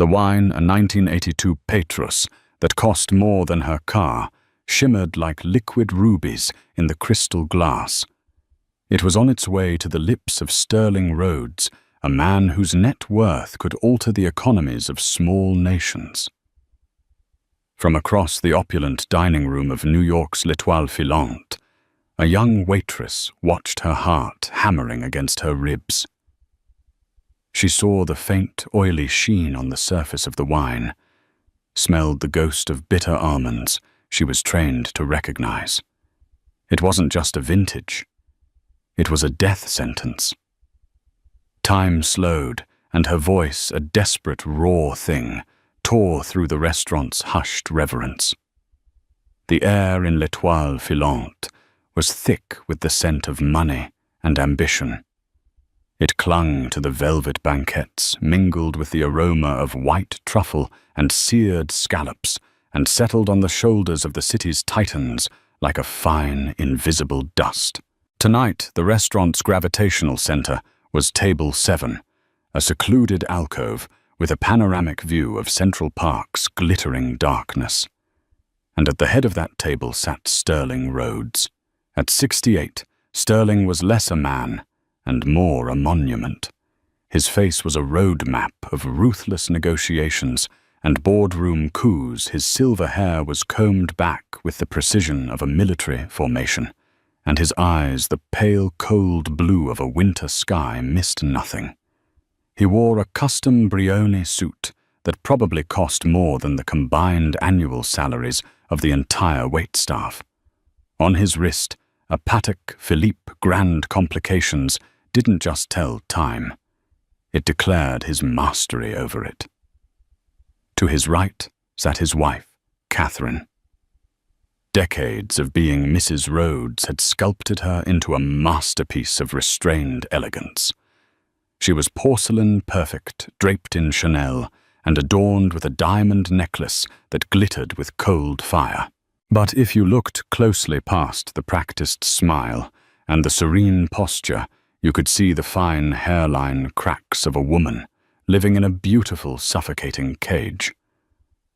The wine, a 1982 Petrus that cost more than her car, shimmered like liquid rubies in the crystal glass. It was on its way to the lips of Sterling Rhodes, a man whose net worth could alter the economies of small nations. From across the opulent dining room of New York's L'Étoile Filante, a young waitress watched her heart hammering against her ribs. She saw the faint, oily sheen on the surface of the wine, smelled the ghost of bitter almonds she was trained to recognize. It wasn't just a vintage. It was a death sentence. Time slowed, and her voice, a desperate, raw thing, tore through the restaurant's hushed reverence. The air in L'Étoile Filante was thick with the scent of money and ambition. It clung to the velvet banquettes, mingled with the aroma of white truffle and seared scallops, and settled on the shoulders of the city's titans like a fine, invisible dust. Tonight, the restaurant's gravitational center was Table 7, a secluded alcove with a panoramic view of Central Park's glittering darkness. And at the head of that table sat Sterling Rhodes. At 68, Sterling was less a man and more a monument. His face was a road map of ruthless negotiations and boardroom coups. His silver hair was combed back with the precision of a military formation, and his eyes, the pale, cold blue of a winter sky, missed nothing. He wore a custom Brioni suit that probably cost more than the combined annual salaries of the entire waitstaff. On his wrist, a Patek Philippe Grand Complications didn't just tell time. It declared his mastery over it. To his right sat his wife, Catherine. Decades of being Mrs. Rhodes had sculpted her into a masterpiece of restrained elegance. She was porcelain perfect, draped in Chanel, and adorned with a diamond necklace that glittered with cold fire. But if you looked closely past the practiced smile and the serene posture, you could see the fine hairline cracks of a woman living in a beautiful, suffocating cage.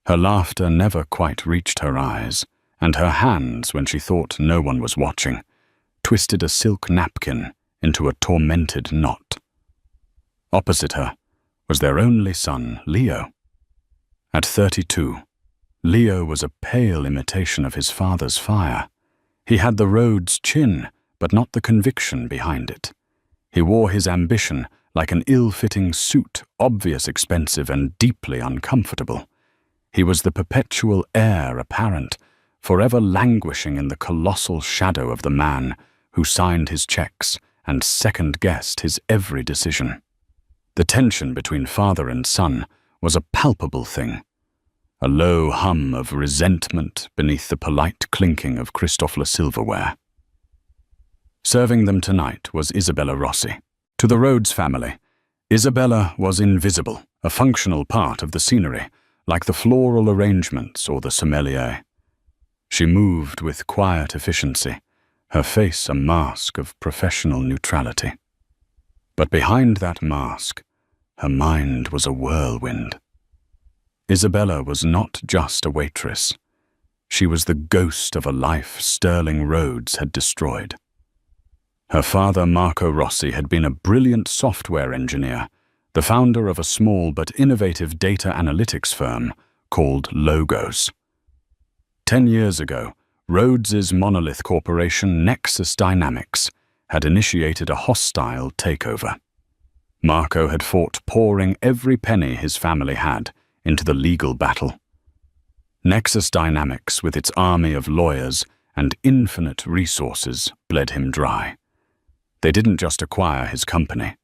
Her laughter never quite reached her eyes, and her hands, when she thought no one was watching, twisted a silk napkin into a tormented knot. Opposite her was their only son, Leo. At 32, Leo was a pale imitation of his father's fire. He had the Rhodes chin, but not the conviction behind it. He wore his ambition like an ill-fitting suit, obvious, expensive, and deeply uncomfortable. He was the perpetual heir apparent, forever languishing in the colossal shadow of the man who signed his checks and second-guessed his every decision. The tension between father and son was a palpable thing, a low hum of resentment beneath the polite clinking of Christofle silverware. Serving them tonight was Isabella Rossi. To the Rhodes family, Isabella was invisible, a functional part of the scenery, like the floral arrangements or the sommelier. She moved with quiet efficiency, her face a mask of professional neutrality. But behind that mask, her mind was a whirlwind. Isabella was not just a waitress. She was the ghost of a life Sterling Rhodes had destroyed. Her father, Marco Rossi, had been a brilliant software engineer, the founder of a small but innovative data analytics firm called Logos. 10 years ago, Rhodes's monolith corporation, Nexus Dynamics, had initiated a hostile takeover. Marco had fought pouring every penny his family had into the legal battle. Nexus Dynamics, with its army of lawyers and infinite resources, bled him dry. They didn't just acquire his company.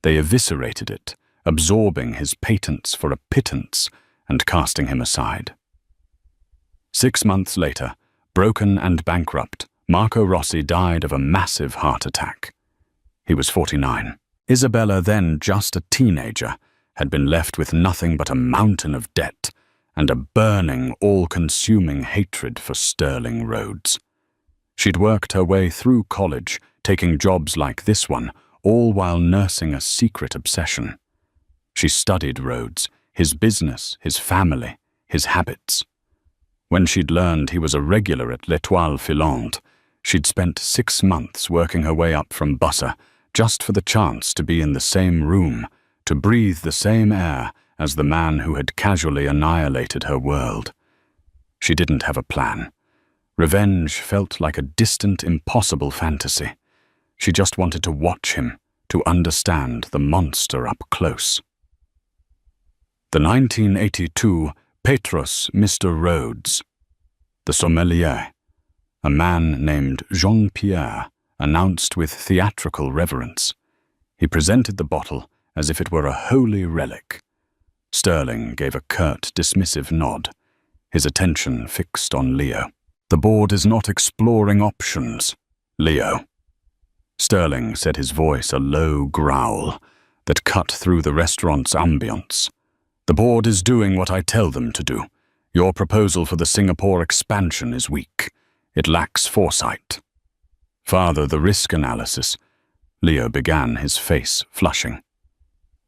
They eviscerated it, absorbing his patents for a pittance and casting him aside. 6 months later, broken and bankrupt, Marco Rossi died of a massive heart attack. He was 49. Isabella, then just a teenager, had been left with nothing but a mountain of debt and a burning, all-consuming hatred for Sterling Rhodes. She'd worked her way through college, taking jobs like this one, all while nursing a secret obsession. She studied Rhodes, his business, his family, his habits. When she'd learned he was a regular at L'Étoile Filante, she'd spent 6 months working her way up from butter just for the chance to be in the same room, to breathe the same air as the man who had casually annihilated her world. She didn't have a plan. Revenge felt like a distant, impossible fantasy. She just wanted to watch him, to understand the monster up close. The 1982 Petrus Mr. Rhodes. The sommelier, a man named Jean-Pierre, announced with theatrical reverence. He presented the bottle as if it were a holy relic. Sterling gave a curt, dismissive nod, his attention fixed on Leo. "The board is not exploring options, Leo." Sterling said, his voice a low growl that cut through the restaurant's ambience. "The board is doing what I tell them to do. Your proposal for the Singapore expansion is weak. It lacks foresight." "Father, the risk analysis," Leo began, his face flushing.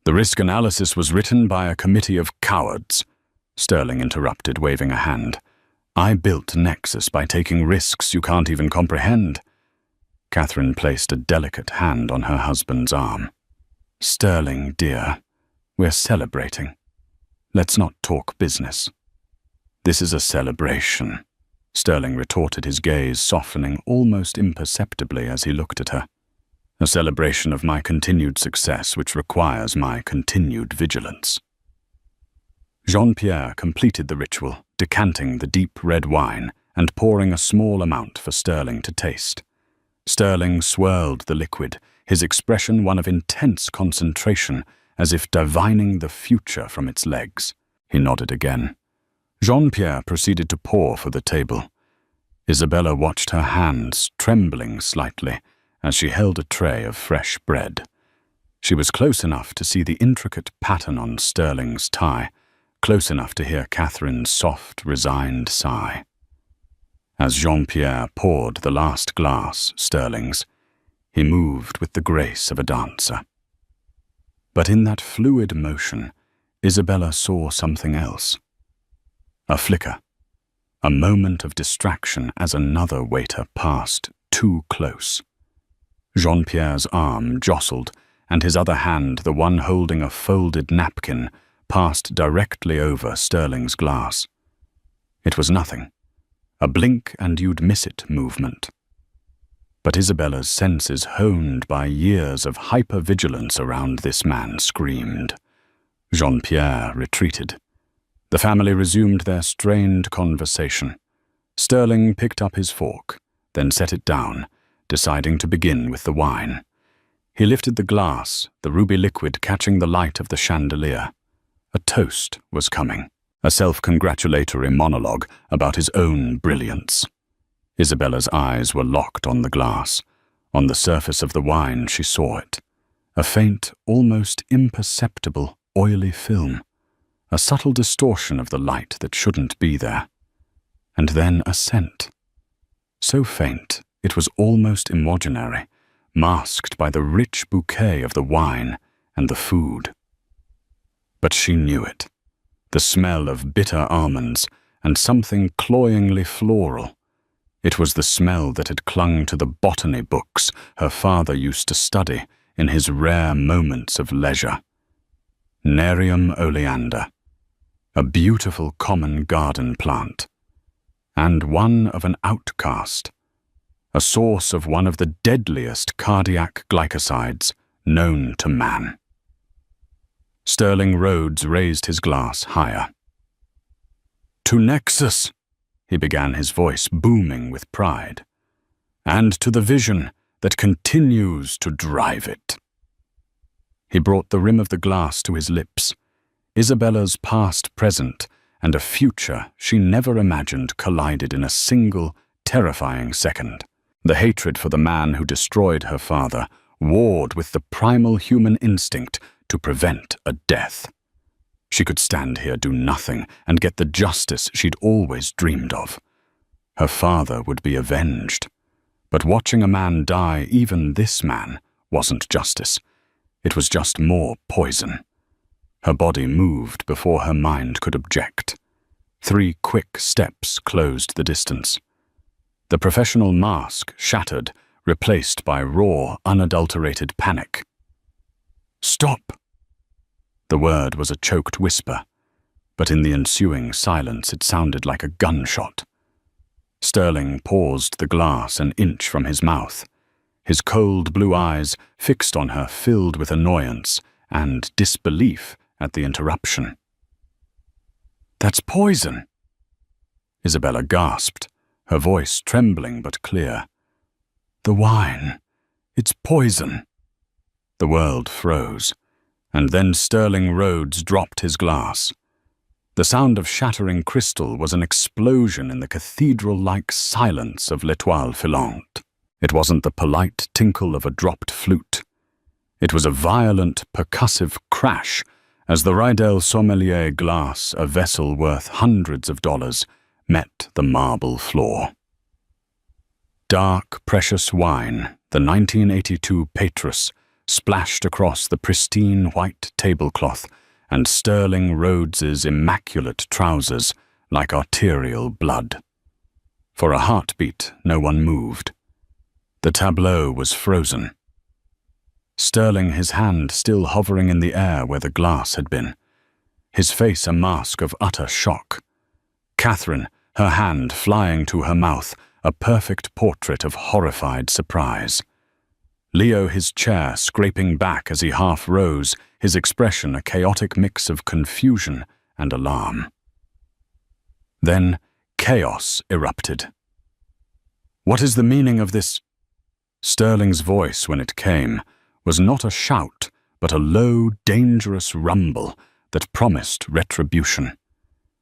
"The risk analysis was written by a committee of cowards," Sterling interrupted, waving a hand. "I built Nexus by taking risks you can't even comprehend." Catherine placed a delicate hand on her husband's arm. "Sterling, dear, we're celebrating. Let's not talk business." "This is a celebration," Sterling retorted, his gaze softening almost imperceptibly as he looked at her. "A celebration of my continued success, which requires my continued vigilance." Jean-Pierre completed the ritual, decanting the deep red wine and pouring a small amount for Sterling to taste. Sterling swirled the liquid, his expression one of intense concentration, as if divining the future from its legs. He nodded again. Jean-Pierre proceeded to pour for the table. Isabella watched her hands, trembling slightly, as she held a tray of fresh bread. She was close enough to see the intricate pattern on Sterling's tie, close enough to hear Catherine's soft, resigned sigh. As Jean-Pierre poured the last glass, Sterling's, he moved with the grace of a dancer. But in that fluid motion, Isabella saw something else. A flicker, a moment of distraction as another waiter passed too close. Jean-Pierre's arm jostled, and his other hand, the one holding a folded napkin, passed directly over Sterling's glass. It was nothing. A blink and you'd miss it movement. But Isabella's senses, honed by years of hypervigilance around this man, screamed. Jean-Pierre retreated. The family resumed their strained conversation. Sterling picked up his fork, then set it down, deciding to begin with the wine. He lifted the glass, the ruby liquid catching the light of the chandelier. A toast was coming, a self-congratulatory monologue about his own brilliance. Isabella's eyes were locked on the glass. On the surface of the wine she saw it. A faint, almost imperceptible, oily film. A subtle distortion of the light that shouldn't be there. And then a scent. So faint, it was almost imaginary, masked by the rich bouquet of the wine and the food. But she knew it. The smell of bitter almonds and something cloyingly floral. It was the smell that had clung to the botany books her father used to study in his rare moments of leisure. Nerium oleander, a beautiful common garden plant, and one of an outcast, a source of one of the deadliest cardiac glycosides known to man. Sterling Rhodes raised his glass higher. "To Nexus," he began, his voice booming with pride, "and to the vision that continues to drive it." He brought the rim of the glass to his lips. Isabella's past, present, and a future she never imagined collided in a single, terrifying second. The hatred for the man who destroyed her father warred with the primal human instinct to prevent a death. She could stand here, do nothing, and get the justice she'd always dreamed of. Her father would be avenged. But watching a man die, even this man, wasn't justice. It was just more poison. Her body moved before her mind could object. 3 quick steps closed the distance. The professional mask shattered, replaced by raw, unadulterated panic. "Stop!" The word was a choked whisper, but in the ensuing silence it sounded like a gunshot. Sterling paused the glass an inch from his mouth, his cold blue eyes fixed on her, filled with annoyance and disbelief at the interruption. "That's poison!" Isabella gasped, her voice trembling but clear. "The wine. It's poison." The world froze, and then Sterling Rhodes dropped his glass. The sound of shattering crystal was an explosion in the cathedral-like silence of L'Étoile Filante. It wasn't the polite tinkle of a dropped flute. It was a violent, percussive crash as the Rydell Sommelier glass, a vessel worth hundreds of dollars, met the marble floor. Dark, precious wine, the 1982 Waitress, splashed across the pristine white tablecloth and Sterling Rhodes's immaculate trousers like arterial blood. For a heartbeat, no one moved. The tableau was frozen. Sterling, his hand still hovering in the air where the glass had been, his face a mask of utter shock. Catherine, her hand flying to her mouth, a perfect portrait of horrified surprise. Leo, his chair scraping back as he half rose, his expression a chaotic mix of confusion and alarm. Then chaos erupted. "What is the meaning of this?" Sterling's voice, when it came, was not a shout, but a low, dangerous rumble that promised retribution.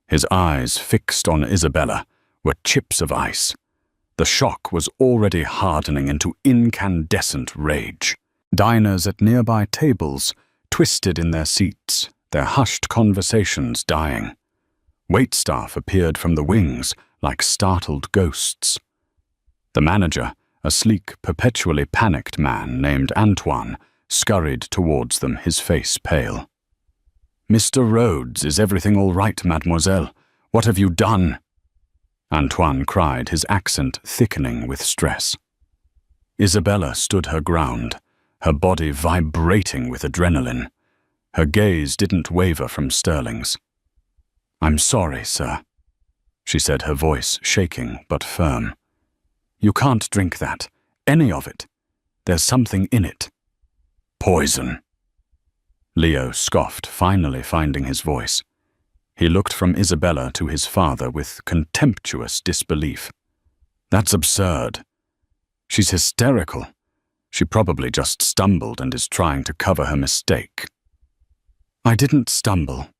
His eyes, fixed on Isabella, were chips of ice. The shock was already hardening into incandescent rage. Diners at nearby tables twisted in their seats, their hushed conversations dying. Waitstaff appeared from the wings like startled ghosts. The manager, a sleek, perpetually panicked man named Antoine, scurried towards them, his face pale. "Mr. Rhodes, is everything all right, mademoiselle? What have you done?" Antoine cried, his accent thickening with stress. Isabella stood her ground, her body vibrating with adrenaline. Her gaze didn't waver from Sterling's. "I'm sorry, sir," she said, her voice shaking but firm. "You can't drink that, any of it. There's something in it." "Poison," Leo scoffed, finally finding his voice. He looked from Isabella to his father with contemptuous disbelief. "That's absurd. She's hysterical. She probably just stumbled and is trying to cover her mistake." "I didn't stumble,"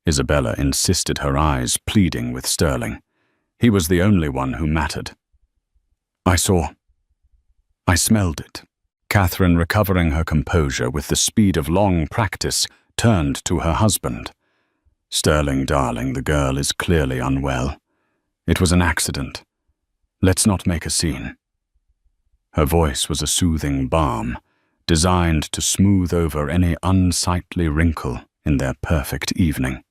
Isabella insisted, her eyes pleading with Sterling. He was the only one who mattered. I smelled it." Catherine, recovering her composure with the speed of long practice, turned to her husband. "Sterling, darling, the girl is clearly unwell. It was an accident. Let's not make a scene." Her voice was a soothing balm, designed to smooth over any unsightly wrinkle in their perfect evening.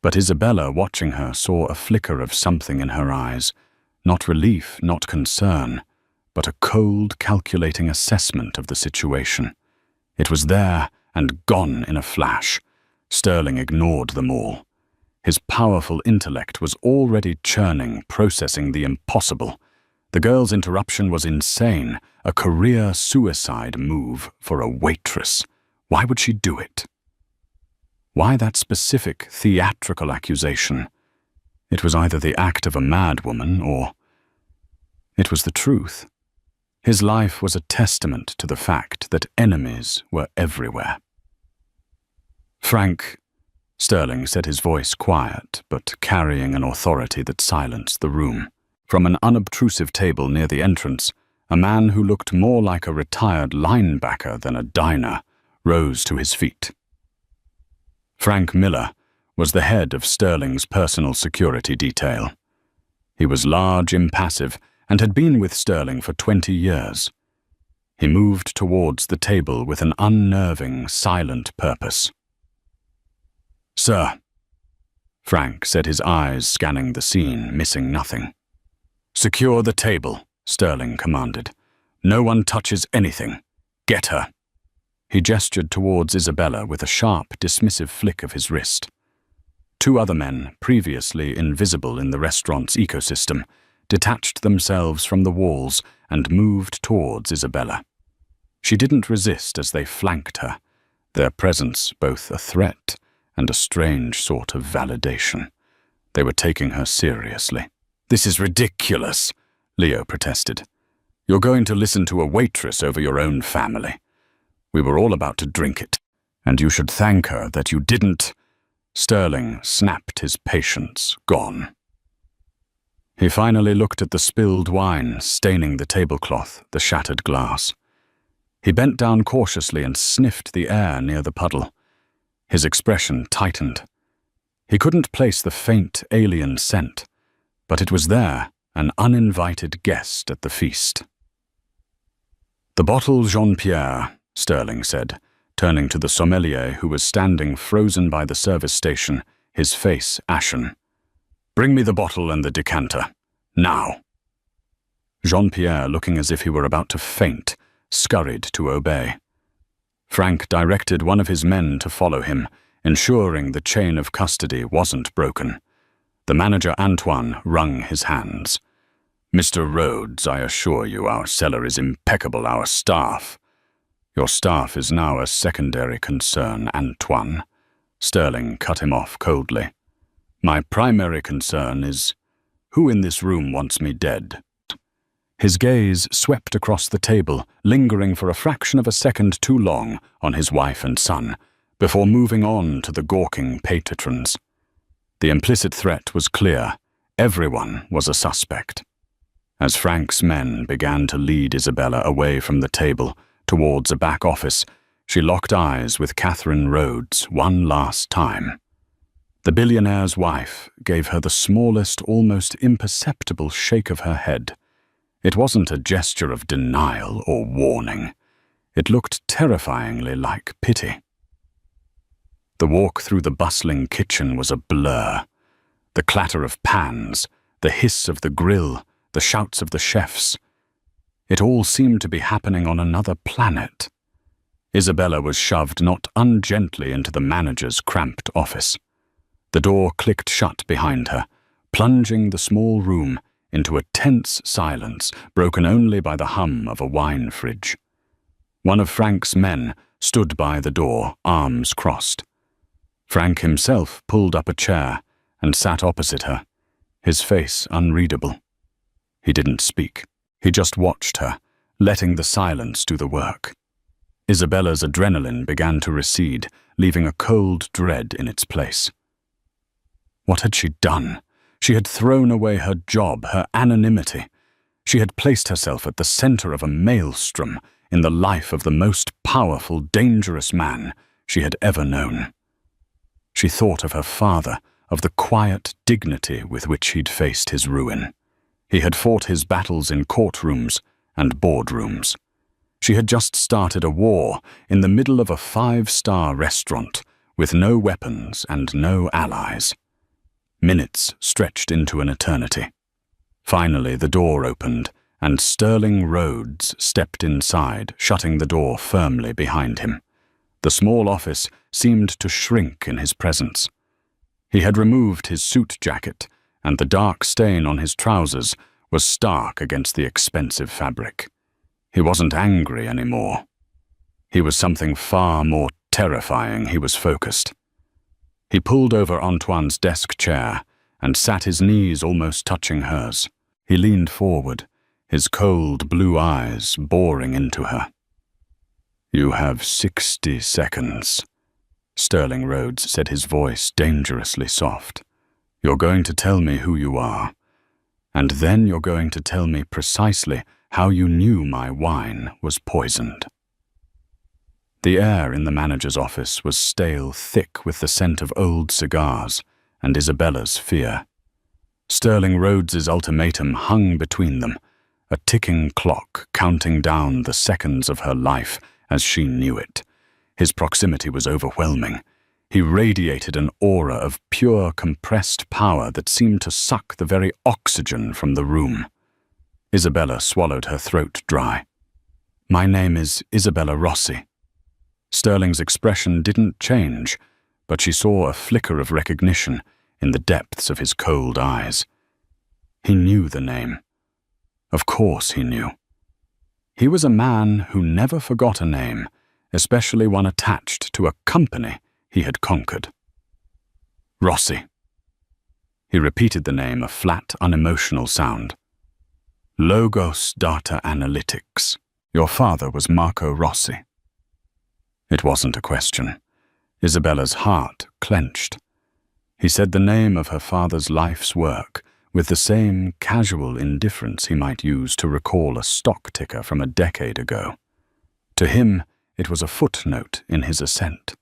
But Isabella, watching her, saw a flicker of something in her eyes, not relief, not concern, but a cold, calculating assessment of the situation. It was there and gone in a flash. Sterling ignored them all. His powerful intellect was already churning, processing the impossible. The girl's interruption was insane, a career suicide move for a waitress. Why would she do it? Why that specific theatrical accusation? It was either the act of a madwoman or it was the truth. His life was a testament to the fact that enemies were everywhere. "Frank," Sterling said, his voice quiet, but carrying an authority that silenced the room. From an unobtrusive table near the entrance, a man who looked more like a retired linebacker than a diner rose to his feet. Frank Miller was the head of Sterling's personal security detail. He was large, impassive, and had been with Sterling for 20 years. He moved towards the table with an unnerving, silent purpose. "Sir," Frank said, his eyes scanning the scene, missing nothing. "Secure the table," Sterling commanded. "No one touches anything. Get her." He gestured towards Isabella with a sharp, dismissive flick of his wrist. Two other men, previously invisible in the restaurant's ecosystem, detached themselves from the walls and moved towards Isabella. She didn't resist as they flanked her, their presence both a threat and a strange sort of validation. They were taking her seriously. "This is ridiculous," Leo protested. "You're going to listen to a waitress over your own family. We were all about to drink it, and you should thank her that you didn't." Sterling snapped, his patience gone. He finally looked at the spilled wine staining the tablecloth, the shattered glass. He bent down cautiously and sniffed the air near the puddle. His expression tightened. He couldn't place the faint alien scent, but it was there, an uninvited guest at the feast. "The bottle, Jean-Pierre," Sterling said, turning to the sommelier who was standing frozen by the service station, his face ashen. "Bring me the bottle and the decanter. Now." Jean-Pierre, looking as if he were about to faint, scurried to obey. Frank directed one of his men to follow him, ensuring the chain of custody wasn't broken. The manager, Antoine, wrung his hands. "Mr. Rhodes, I assure you our cellar is impeccable, our staff." "Your staff is now a secondary concern, Antoine." Sterling cut him off coldly. "My primary concern is, who in this room wants me dead?" His gaze swept across the table, lingering for a fraction of a second too long on his wife and son, before moving on to the gawking patrons. The implicit threat was clear. Everyone was a suspect. As Frank's men began to lead Isabella away from the table towards a back office, she locked eyes with Catherine Rhodes one last time. The billionaire's wife gave her the smallest, almost imperceptible shake of her head. It wasn't a gesture of denial or warning. It looked terrifyingly like pity. The walk through the bustling kitchen was a blur. The clatter of pans, the hiss of the grill, the shouts of the chefs. It all seemed to be happening on another planet. Isabella was shoved not ungently into the manager's cramped office. The door clicked shut behind her, plunging the small room into a tense silence broken only by the hum of a wine fridge. One of Frank's men stood by the door, arms crossed. Frank himself pulled up a chair and sat opposite her, his face unreadable. He didn't speak. He just watched her, letting the silence do the work. Isabella's adrenaline began to recede, leaving a cold dread in its place. What had she done? She had thrown away her job, her anonymity. She had placed herself at the center of a maelstrom in the life of the most powerful, dangerous man she had ever known. She thought of her father, of the quiet dignity with which he'd faced his ruin. He had fought his battles in courtrooms and boardrooms. She had just started a war in the middle of a 5-star restaurant with no weapons and no allies. Minutes stretched into an eternity. Finally, the door opened, and Sterling Rhodes stepped inside, shutting the door firmly behind him. The small office seemed to shrink in his presence. He had removed his suit jacket, and the dark stain on his trousers was stark against the expensive fabric. He wasn't angry anymore. He was something far more terrifying. He was focused. He pulled over Antoine's desk chair and sat, his knees almost touching hers. He leaned forward, his cold blue eyes boring into her. "You have 60 seconds, Sterling Rhodes said, his voice dangerously soft. "You're going to tell me who you are, and then you're going to tell me precisely how you knew my wine was poisoned." The air in the manager's office was stale, thick with the scent of old cigars and Isabella's fear. Sterling Rhodes's ultimatum hung between them, a ticking clock counting down the seconds of her life as she knew it. His proximity was overwhelming. He radiated an aura of pure compressed power that seemed to suck the very oxygen from the room. Isabella swallowed her throat dry. "My name is Isabella Rossi." Sterling's expression didn't change, but she saw a flicker of recognition in the depths of his cold eyes. He knew the name. Of course he knew. He was a man who never forgot a name, especially one attached to a company he had conquered. Rossi. He repeated the name, a flat, unemotional sound. Logos Data Analytics. Your father was Marco Rossi. It wasn't a question. Isabella's heart clenched. He said the name of her father's life's work with the same casual indifference he might use to recall a stock ticker from a decade ago. To him, it was a footnote in his ascent.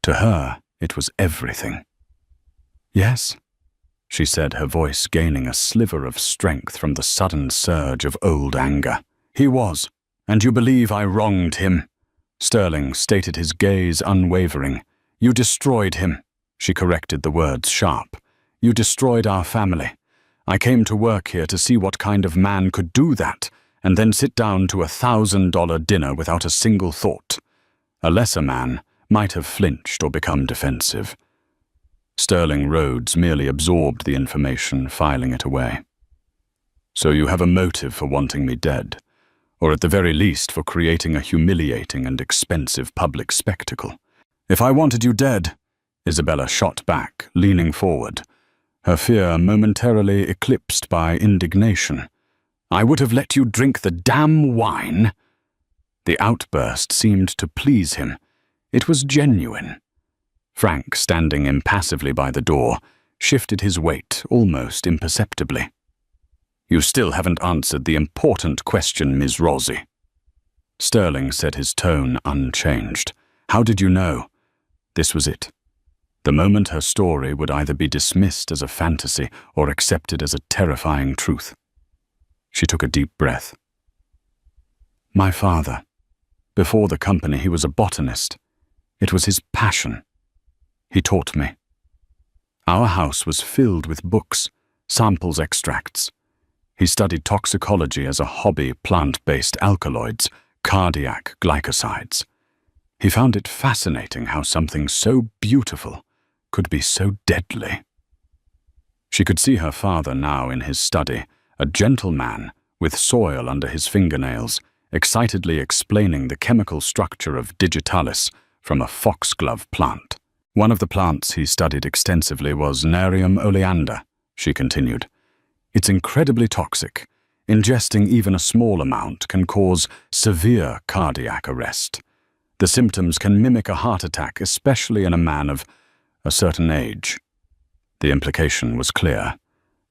To her, it was everything. "Yes," she said, her voice gaining a sliver of strength from the sudden surge of old anger. "He was, and you believe I wronged him." Sterling stated, his gaze unwavering. "You destroyed him." She corrected the words sharp. "You destroyed our family. I came to work here to see what kind of man could do that, and then sit down to $1,000 dinner without a single thought. A lesser man might have flinched or become defensive." Sterling Rhodes merely absorbed the information, filing it away. "So you have a motive for wanting me dead, or at the very least for creating a humiliating and expensive public spectacle." "If I wanted you dead," Isabella shot back, leaning forward, her fear momentarily eclipsed by indignation, "I would have let you drink the damn wine." The outburst seemed to please him. It was genuine. Frank, standing impassively by the door, shifted his weight almost imperceptibly. "You still haven't answered the important question, Ms. Rossi." Sterling said, his tone unchanged. "How did you know?" This was it. The moment her story would either be dismissed as a fantasy or accepted as a terrifying truth. She took a deep breath. "My father. Before the company, he was a botanist. It was his passion. He taught me. Our house was filled with books, samples, extracts. He studied toxicology as a hobby, plant-based alkaloids, cardiac glycosides. He found it fascinating how something so beautiful could be so deadly." She could see her father now in his study, a gentle man with soil under his fingernails, excitedly explaining the chemical structure of digitalis from a foxglove plant. "One of the plants he studied extensively was Nerium oleander," she continued. "It's incredibly toxic. Ingesting even a small amount can cause severe cardiac arrest. The symptoms can mimic a heart attack, especially in a man of a certain age." The implication was clear.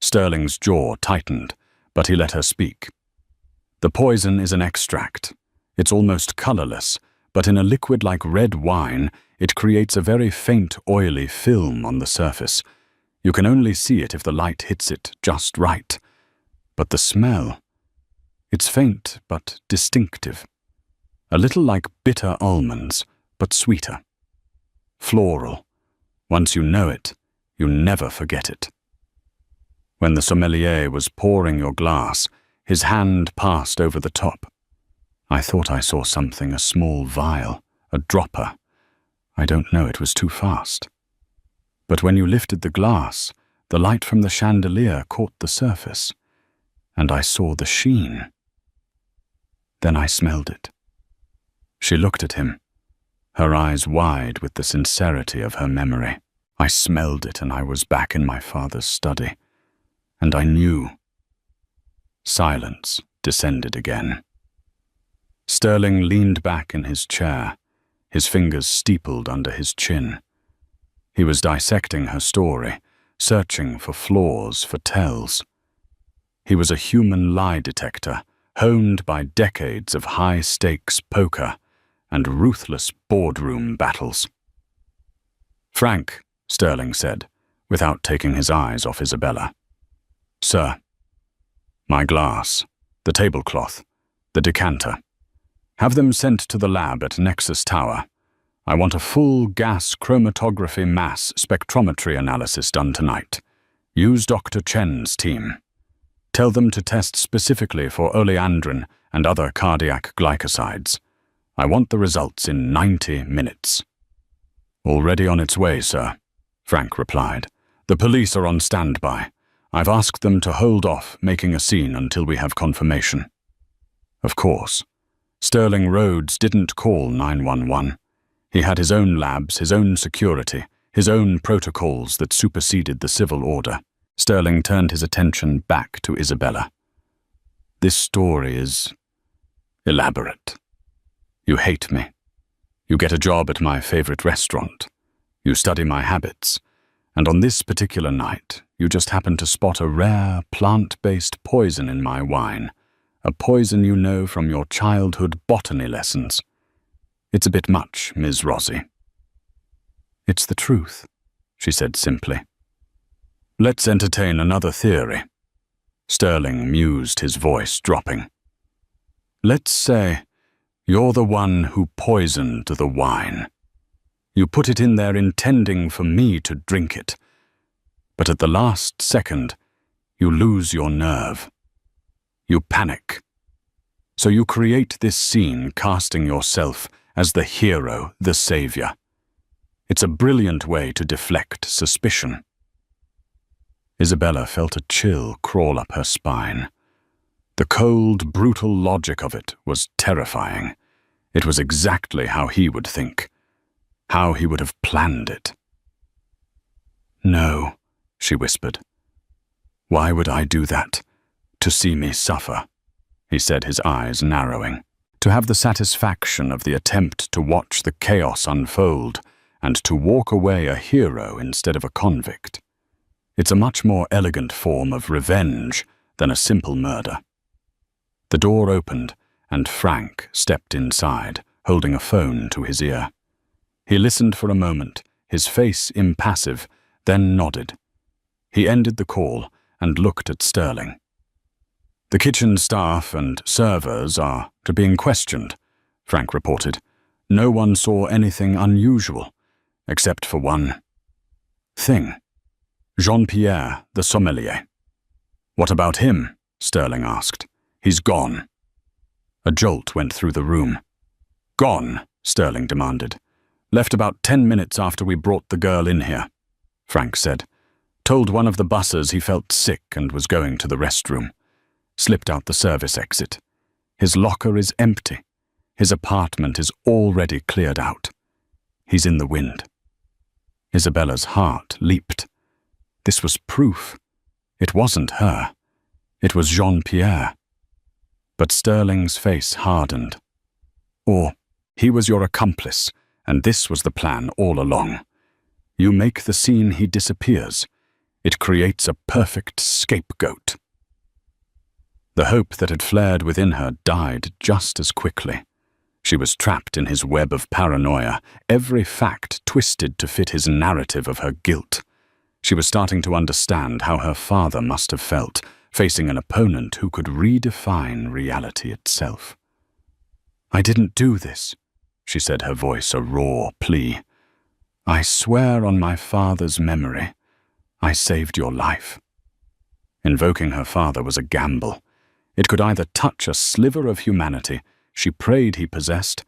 Sterling's jaw tightened, but he let her speak. "The poison is an extract. It's almost colorless, but in a liquid like red wine, it creates a very faint, oily film on the surface. You can only see it if the light hits it just right. But the smell, it's faint but distinctive. A little like bitter almonds, but sweeter. Floral. Once you know it, you never forget it." When the sommelier was pouring your glass, his hand passed over the top. "I thought I saw something, a small vial, a dropper. I don't know, it was too fast. But when you lifted the glass, the light from the chandelier caught the surface, and I saw the sheen. Then I smelled it." She looked at him, her eyes wide with the sincerity of her memory. "I smelled it, and I was back in my father's study. And I knew." Silence descended again. Sterling leaned back in his chair, his fingers steepled under his chin. He was dissecting her story, searching for flaws, for tells. He was a human lie detector, honed by decades of high-stakes poker and ruthless boardroom battles. "Frank," Sterling said, without taking his eyes off Isabella. "Sir." "My glass, the tablecloth, the decanter. Have them sent to the lab at Nexus Tower. I want a full gas chromatography mass spectrometry analysis done tonight. Use Dr. Chen's team. Tell them to test specifically for oleandrin and other cardiac glycosides. I want the results in 90 minutes. Already on its way, sir, Frank replied. The police are on standby. I've asked them to hold off making a scene until we have confirmation. Of course. Sterling Rhodes didn't call 911. He had his own labs, his own security, his own protocols that superseded the civil order. Sterling turned his attention back to Isabella. This story is elaborate. You hate me. You get a job at my favorite restaurant. You study my habits. And on this particular night, you just happen to spot a rare, plant-based poison in my wine, a poison you know from your childhood botany lessons. It's a bit much, Ms. Rossi. It's the truth, she said simply. Let's entertain another theory. Sterling mused, his voice dropping. Let's say you're the one who poisoned the wine. You put it in there intending for me to drink it, but at the last second, you lose your nerve. You panic. So you create this scene casting yourself as the hero, the savior. It's a brilliant way to deflect suspicion. Isabella felt a chill crawl up her spine. The cold, brutal logic of it was terrifying. It was exactly how he would think, how he would have planned it. No, she whispered. Why would I do that? To see me suffer, he said, his eyes narrowing. To have the satisfaction of the attempt to watch the chaos unfold and to walk away a hero instead of a convict. It's a much more elegant form of revenge than a simple murder. The door opened, and Frank stepped inside, holding a phone to his ear. He listened for a moment, his face impassive, then nodded. He ended the call and looked at Sterling. The kitchen staff and servers are being questioned, Frank reported. No one saw anything unusual, except for one thing. Jean-Pierre, the sommelier. What about him? Sterling asked. He's gone. A jolt went through the room. Gone, Sterling demanded. Left about 10 minutes after we brought the girl in here, Frank said. Told one of the bussers he felt sick and was going to the restroom. Slipped out the service exit. His locker is empty. His apartment is already cleared out. He's in the wind. Isabella's heart leaped. This was proof. It wasn't her. It was Jean-Pierre. But Sterling's face hardened. Or he was your accomplice, and this was the plan all along. You make the scene he disappears. It creates a perfect scapegoat. The hope that had flared within her died just as quickly. She was trapped in his web of paranoia, every fact twisted to fit his narrative of her guilt. She was starting to understand how her father must have felt, facing an opponent who could redefine reality itself. I didn't do this, she said, her voice a raw plea. I swear on my father's memory, I saved your life. Invoking her father was a gamble. It could either touch a sliver of humanity she prayed he possessed,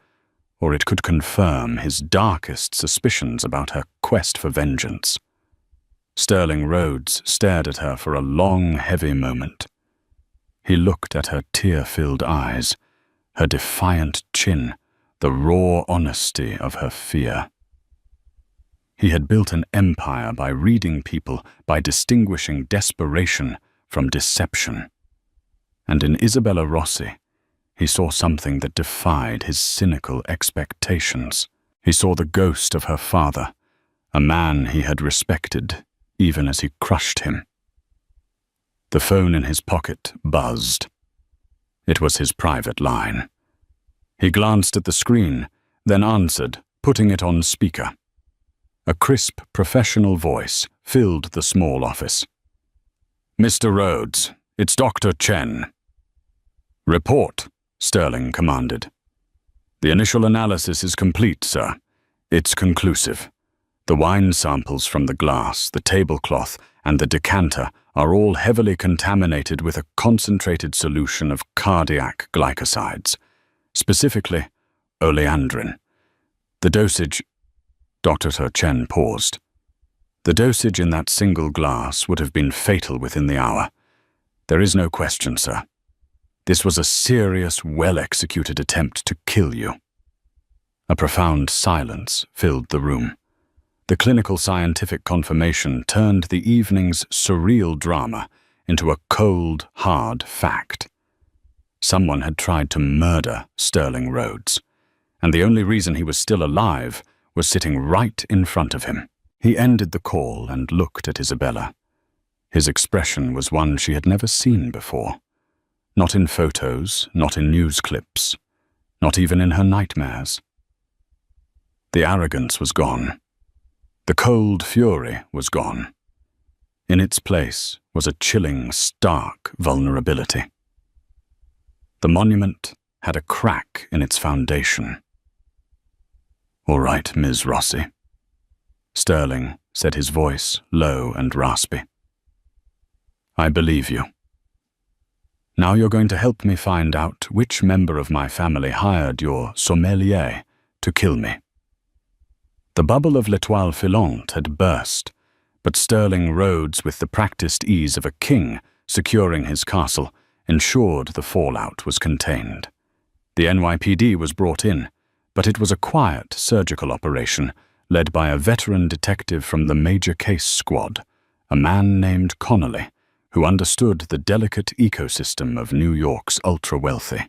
or it could confirm his darkest suspicions about her quest for vengeance. Sterling Rhodes stared at her for a long, heavy moment. He looked at her tear-filled eyes, her defiant chin, the raw honesty of her fear. He had built an empire by reading people, by distinguishing desperation from deception. And in Isabella Rossi, he saw something that defied his cynical expectations. He saw the ghost of her father, a man he had respected, even as he crushed him. The phone in his pocket buzzed. It was his private line. He glanced at the screen, then answered, putting it on speaker. A crisp, professional voice filled the small office. Mr. Rhodes, it's Dr. Chen. Report, Sterling commanded. The initial analysis is complete, sir. It's conclusive. The wine samples from the glass, the tablecloth, and the decanter are all heavily contaminated with a concentrated solution of cardiac glycosides, specifically oleandrin. The dosage— Dr. Chen paused. The dosage in that single glass would have been fatal within the hour. There is no question, sir. This was a serious, well-executed attempt to kill you. A profound silence filled the room. The clinical scientific confirmation turned the evening's surreal drama into a cold, hard fact. Someone had tried to murder Sterling Rhodes, and the only reason he was still alive was sitting right in front of him. He ended the call and looked at Isabella. His expression was one she had never seen before. Not in photos, not in news clips, not even in her nightmares. The arrogance was gone. The cold fury was gone. In its place was a chilling, stark vulnerability. The monument had a crack in its foundation. "All right, Ms. Rossi," Sterling said, his voice low and raspy. "I believe you. Now you're going to help me find out which member of my family hired your sommelier to kill me." The bubble of l'étoile filante had burst, but Sterling Rhodes, with the practiced ease of a king securing his castle, ensured the fallout was contained. The NYPD was brought in, but it was a quiet surgical operation led by a veteran detective from the Major Case Squad, a man named Connolly, who understood the delicate ecosystem of New York's ultra-wealthy.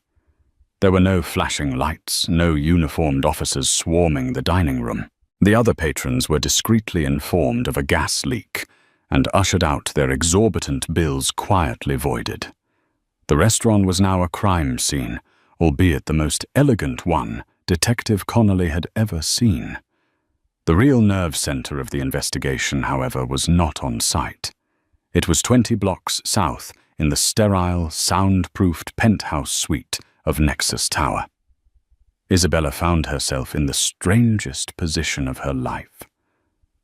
There were no flashing lights, no uniformed officers swarming the dining room. The other patrons were discreetly informed of a gas leak and ushered out, their exorbitant bills quietly voided. The restaurant was now a crime scene, albeit the most elegant one Detective Connolly had ever seen. The real nerve center of the investigation, however, was not on site. It was 20 blocks south in the sterile, soundproofed penthouse suite of Nexus Tower. Isabella found herself in the strangest position of her life.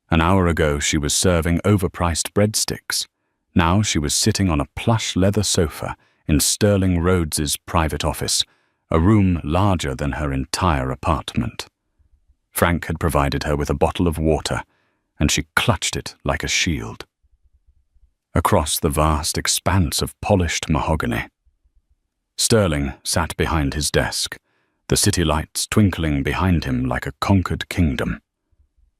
An hour ago she was serving overpriced breadsticks. Now she was sitting on a plush leather sofa in Sterling Rhodes's private office, a room larger than her entire apartment. Frank had provided her with a bottle of water, and she clutched it like a shield. Across the vast expanse of polished mahogany, Sterling sat behind his desk, the city lights twinkling behind him like a conquered kingdom.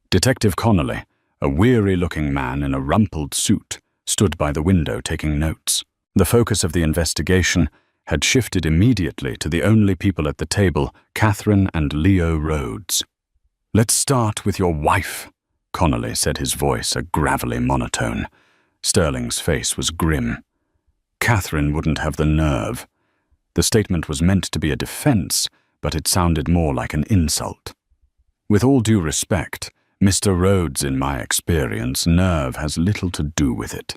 Detective Connolly, a weary-looking man in a rumpled suit, stood by the window taking notes. The focus of the investigation had shifted immediately to the only people at the table, Catherine and Leo Rhodes. "Let's start with your wife," Connolly said, his voice a gravelly monotone. Sterling's face was grim. Catherine wouldn't have the nerve. The statement was meant to be a defense, but it sounded more like an insult. "With all due respect, Mr. Rhodes, in my experience, nerve has little to do with it.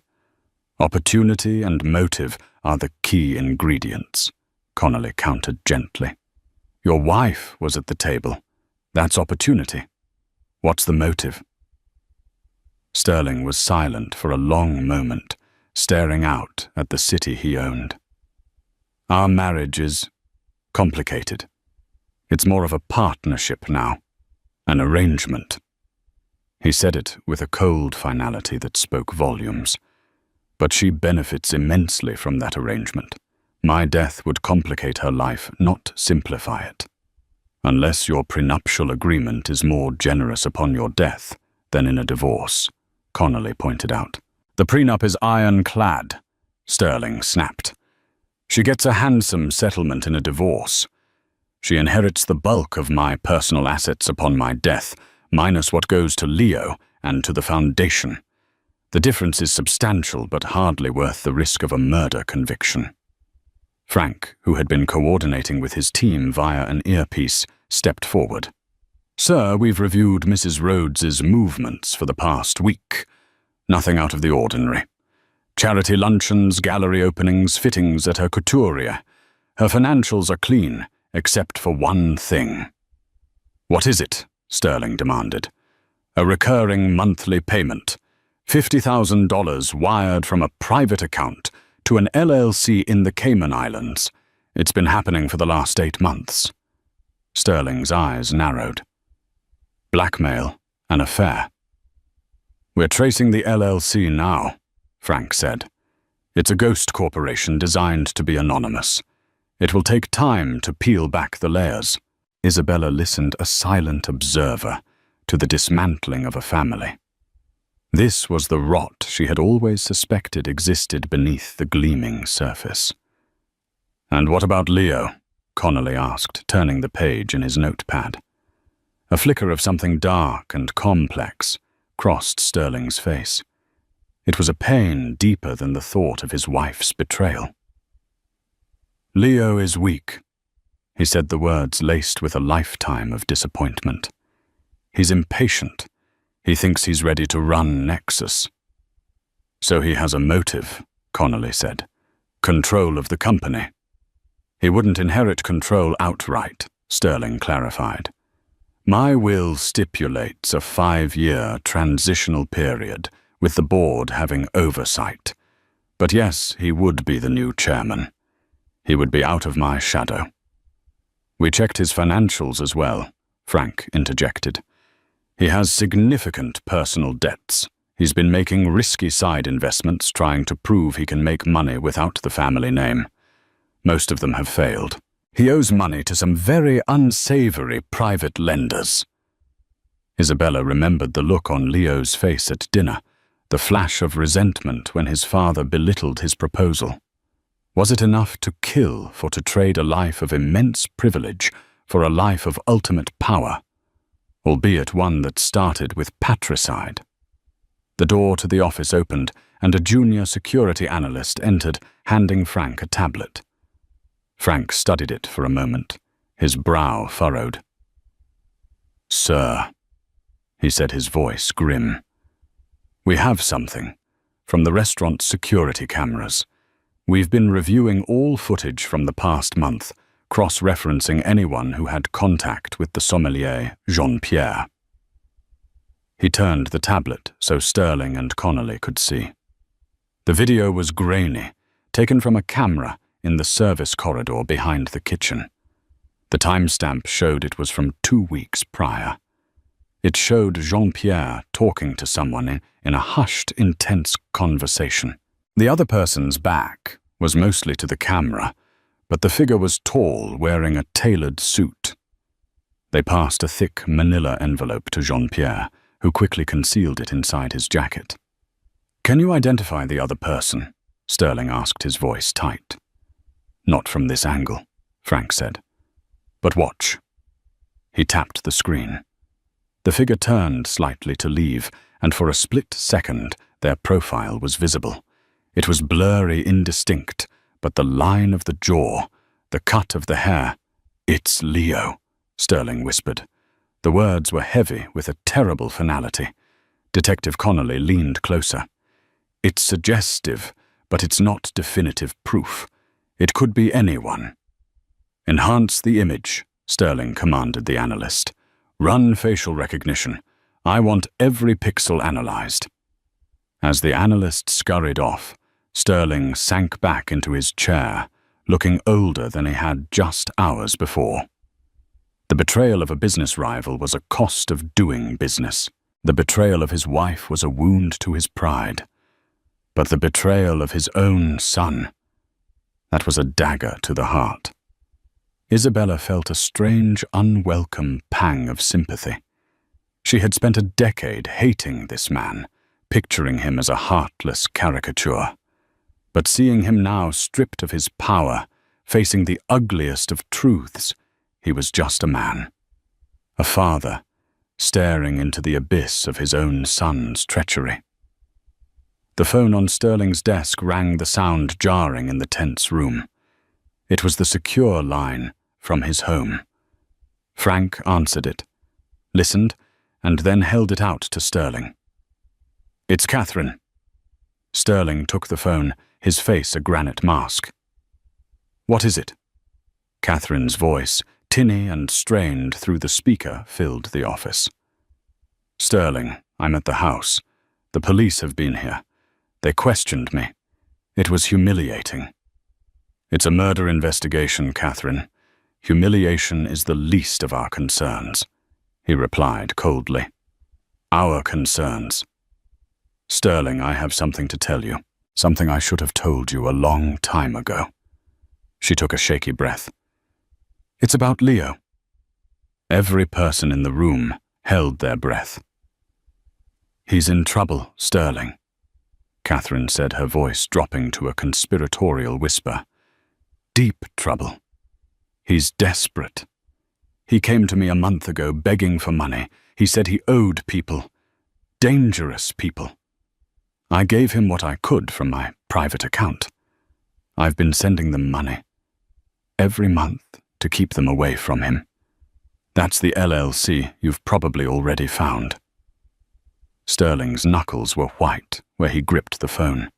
Opportunity and motive are the key ingredients," Connolly countered gently. "Your wife was at the table. That's opportunity. What's the motive?" Sterling was silent for a long moment, staring out at the city he owned. "Our marriage is complicated. It's more of a partnership now, an arrangement." He said it with a cold finality that spoke volumes. "But she benefits immensely from that arrangement. My death would complicate her life, not simplify it. Unless your prenuptial agreement is more generous upon your death than in a divorce," Connolly pointed out. "The prenup is ironclad," Sterling snapped. "She gets a handsome settlement in a divorce. She inherits the bulk of my personal assets upon my death, minus what goes to Leo and to the Foundation. The difference is substantial, but hardly worth the risk of a murder conviction." Frank, who had been coordinating with his team via an earpiece, stepped forward. "Sir, we've reviewed Mrs. Rhodes's movements for the past week. Nothing out of the ordinary. Charity luncheons, gallery openings, fittings at her couturier. Her financials are clean, except for one thing." "What is it?" Sterling demanded. A recurring monthly payment. $50,000 wired from a private account to an LLC in the Cayman Islands. It's been happening for the last 8 months. Sterling's eyes narrowed. Blackmail, an affair. We're tracing the LLC now, Frank said. It's a ghost corporation designed to be anonymous. It will take time to peel back the layers. Isabella listened, a silent observer, to the dismantling of a family. This was the rot she had always suspected existed beneath the gleaming surface. "And what about Leo?" Connolly asked, turning the page in his notepad. A flicker of something dark and complex crossed Sterling's face. It was a pain deeper than the thought of his wife's betrayal. "Leo is weak," he said, the words laced with a lifetime of disappointment. "He's impatient. He thinks he's ready to run Nexus." "So he has a motive," Connolly said. "Control of the company." "He wouldn't inherit control outright," Sterling clarified. "My will stipulates a 5-year transitional period, with the board having oversight. But yes, he would be the new chairman. He would be out of my shadow." "We checked his financials as well," Frank interjected. "He has significant personal debts. He's been making risky side investments trying to prove he can make money without the family name. Most of them have failed. He owes money to some very unsavory private lenders." Isabella remembered the look on Leo's face at dinner, the flash of resentment when his father belittled his proposal. Was it enough to kill for to trade a life of immense privilege for a life of ultimate power, albeit one that started with patricide? The door to the office opened, and a junior security analyst entered, handing Frank a tablet. Frank studied it for a moment, his brow furrowed. "Sir," he said, his voice grim. "We have something from the restaurant's security cameras. We've been reviewing all footage from the past month, cross-referencing anyone who had contact with the sommelier, Jean-Pierre." He turned the tablet so Sterling and Connolly could see. The video was grainy, taken from a camera in the service corridor behind the kitchen. The timestamp showed it was from 2 weeks prior. It showed Jean-Pierre talking to someone in a hushed, intense conversation. The other person's back was mostly to the camera, but the figure was tall, wearing a tailored suit. They passed a thick manila envelope to Jean-Pierre, who quickly concealed it inside his jacket. "Can you identify the other person?" Sterling asked, his voice tight. "Not from this angle," Frank said. "But watch." He tapped the screen. The figure turned slightly to leave, and for a split second their profile was visible. It was blurry, indistinct, but the line of the jaw, the cut of the hair— "It's Leo," Sterling whispered. The words were heavy with a terrible finality. Detective Connolly leaned closer. "It's suggestive, but it's not definitive proof. It could be anyone." "Enhance the image," Sterling commanded the analyst. "Run facial recognition. I want every pixel analyzed." As the analyst scurried off, Sterling sank back into his chair, looking older than he had just hours before. The betrayal of a business rival was a cost of doing business. The betrayal of his wife was a wound to his pride. But the betrayal of his own son— that was a dagger to the heart. Isabella felt a strange, unwelcome pang of sympathy. She had spent a decade hating this man, picturing him as a heartless caricature. But seeing him now stripped of his power, facing the ugliest of truths— he was just a man. A father, staring into the abyss of his own son's treachery. The phone on Sterling's desk rang, the sound jarring in the tense room. It was the secure line from his home. Frank answered it, listened, and then held it out to Sterling. "It's Catherine." Sterling took the phone, his face a granite mask. "What is it?" Catherine's voice, tinny and strained through the speaker, filled the office. "Sterling, I'm at the house. The police have been here. They questioned me. It was humiliating." "It's a murder investigation, Catherine. Humiliation is the least of our concerns," he replied coldly. "Our concerns. Sterling, I have something to tell you. Something I should have told you a long time ago." She took a shaky breath. "It's about Leo." Every person in the room held their breath. "He's in trouble, Sterling," Catherine said, her voice dropping to a conspiratorial whisper. "Deep trouble. He's desperate. He came to me a month ago begging for money. He said he owed people. Dangerous people. I gave him what I could from my private account. I've been sending them money. Every month to keep them away from him. That's the LLC you've probably already found." Sterling's knuckles were white where he gripped the phone.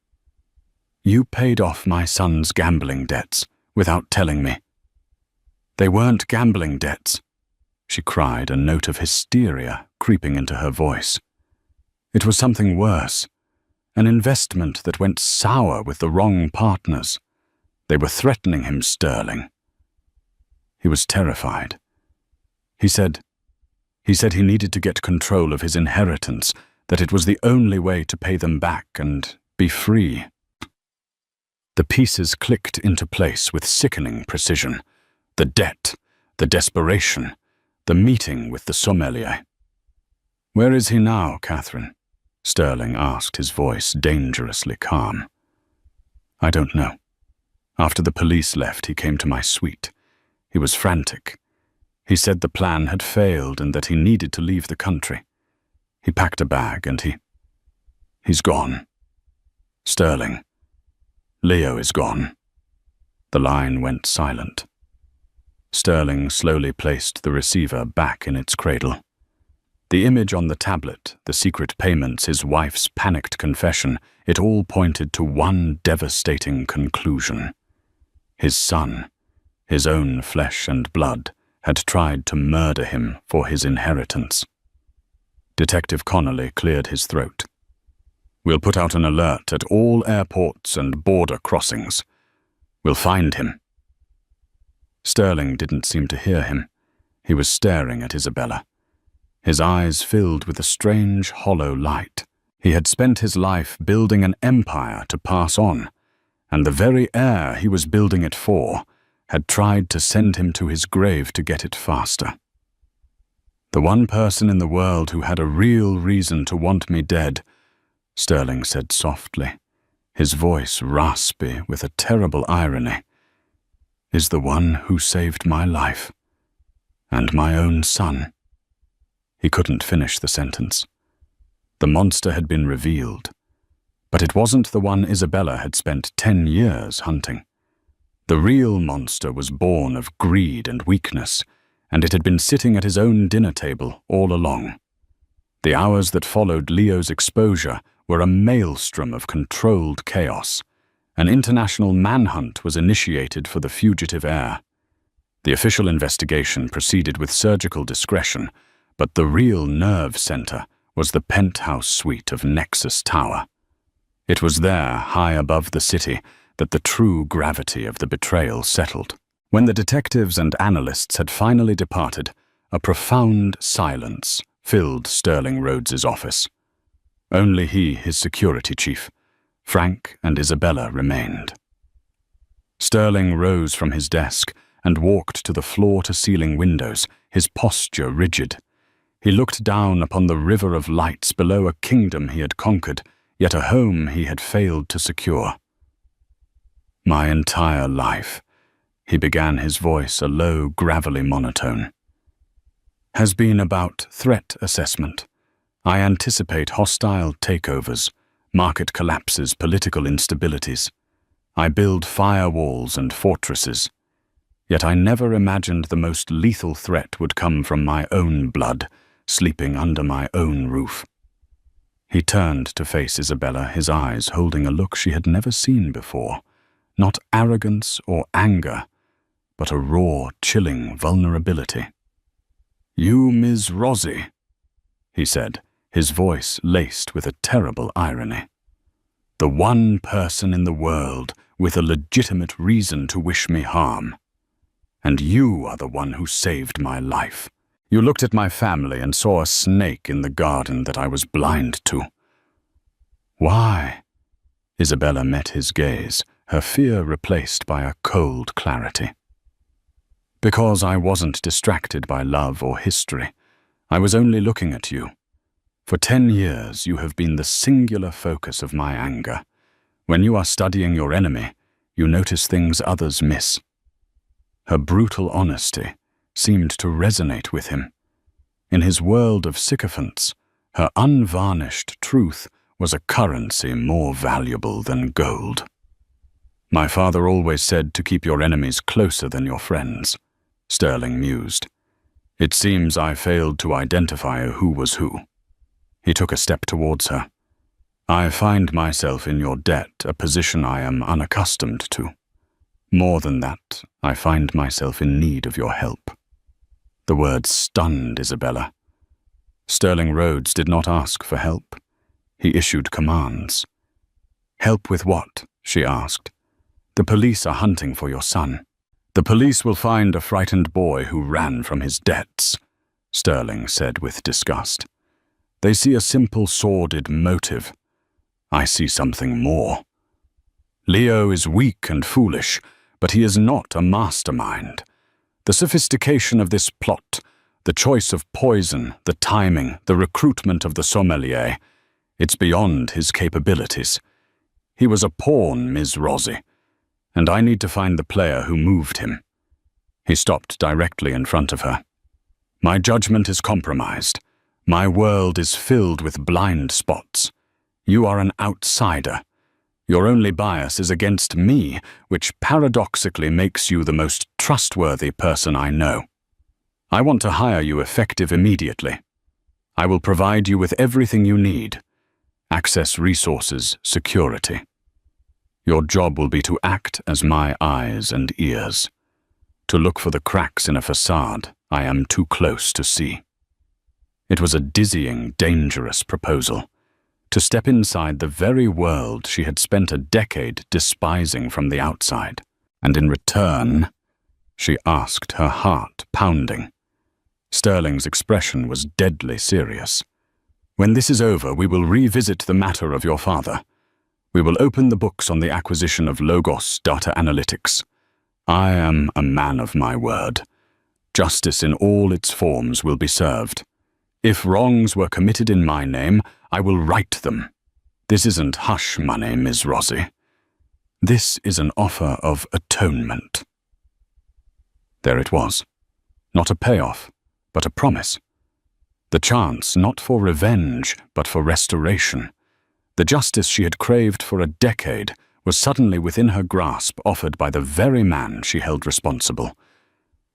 "You paid off my son's gambling debts without telling me." "They weren't gambling debts," she cried, a note of hysteria creeping into her voice. "It was something worse. An investment that went sour with the wrong partners. They were threatening him, Sterling." He was terrified. He said he needed to get control of his inheritance, that it was the only way to pay them back and be free. The pieces clicked into place with sickening precision. The debt, the desperation, the meeting with the sommelier. "Where is he now, Catherine?" Sterling asked, his voice dangerously calm. "I don't know. After the police left, he came to my suite. He was frantic. He said the plan had failed and that he needed to leave the country. He packed a bag and he's gone. Sterling, Leo is gone." The line went silent. Sterling slowly placed the receiver back in its cradle. The image on the tablet, the secret payments, his wife's panicked confession, it all pointed to one devastating conclusion. His son, his own flesh and blood, had tried to murder him for his inheritance. Detective Connolly cleared his throat. "We'll put out an alert at all airports and border crossings. We'll find him." Sterling didn't seem to hear him. He was staring at Isabella. His eyes filled with a strange, hollow light. He had spent his life building an empire to pass on, and the very heir he was building it for had tried to send him to his grave to get it faster. "The one person in the world who had a real reason to want me dead," Sterling said softly, his voice raspy with a terrible irony, "is the one who saved my life. And my own son." He couldn't finish the sentence. The monster had been revealed, but it wasn't the one Isabella had spent 10 years hunting. The real monster was born of greed and weakness, and it had been sitting at his own dinner table all along. The hours that followed Leo's exposure were a maelstrom of controlled chaos. An international manhunt was initiated for the fugitive heir. The official investigation proceeded with surgical discretion, but the real nerve center was the penthouse suite of Nexus Tower. It was there, high above the city, that the true gravity of the betrayal settled. When the detectives and analysts had finally departed, a profound silence filled Sterling Rhodes's office. Only he, his security chief, Frank and Isabella remained. Sterling rose from his desk and walked to the floor-to-ceiling windows, his posture rigid. He looked down upon the river of lights below a kingdom he had conquered, yet a home he had failed to secure. "My entire life," he began, his voice a low, gravelly monotone, "has been about threat assessment. I anticipate hostile takeovers, market collapses, political instabilities. I build firewalls and fortresses. Yet I never imagined the most lethal threat would come from my own blood, sleeping under my own roof." He turned to face Isabella, his eyes holding a look she had never seen before. Not arrogance or anger, but a raw, chilling vulnerability. "You, Ms. Rossi," he said, his voice laced with a terrible irony. "The one person in the world with a legitimate reason to wish me harm. And you are the one who saved my life. You looked at my family and saw a snake in the garden that I was blind to." "Why?" Isabella met his gaze, her fear replaced by a cold clarity. "Because I wasn't distracted by love or history. I was only looking at you. For 10 years you have been the singular focus of my anger. When you are studying your enemy, you notice things others miss." Her brutal honesty seemed to resonate with him. In his world of sycophants, her unvarnished truth was a currency more valuable than gold. "My father always said to keep your enemies closer than your friends," Sterling mused. "It seems I failed to identify who was who." He took a step towards her. "I find myself in your debt, a position I am unaccustomed to. More than that, I find myself in need of your help." The words stunned Isabella. Sterling Rhodes did not ask for help. He issued commands. "Help with what?" she asked. "The police are hunting for your son." "The police will find a frightened boy who ran from his debts," Sterling said with disgust. "They see a simple, sordid motive. I see something more. Leo is weak and foolish, but he is not a mastermind. The sophistication of this plot, the choice of poison, the timing, the recruitment of the sommelier, it's beyond his capabilities. He was a pawn, Ms. Rossi, and I need to find the player who moved him." He stopped directly in front of her. "My judgment is compromised. My world is filled with blind spots. You are an outsider. Your only bias is against me, which paradoxically makes you the most trustworthy person I know. I want to hire you effective immediately. I will provide you with everything you need: access, resources, security. Your job will be to act as my eyes and ears. To look for the cracks in a facade I am too close to see." It was a dizzying, dangerous proposal. To step inside the very world she had spent a decade despising from the outside. And in return, she asked, her heart pounding. Sterling's expression was deadly serious. "When this is over, we will revisit the matter of your father. We will open the books on the acquisition of Logos Data Analytics. I am a man of my word. Justice in all its forms will be served. If wrongs were committed in my name, I will right them. This isn't hush money, Ms. Rossi. This is an offer of atonement." There it was. Not a payoff, but a promise. The chance not for revenge, but for restoration. The justice she had craved for a decade was suddenly within her grasp, offered by the very man she held responsible.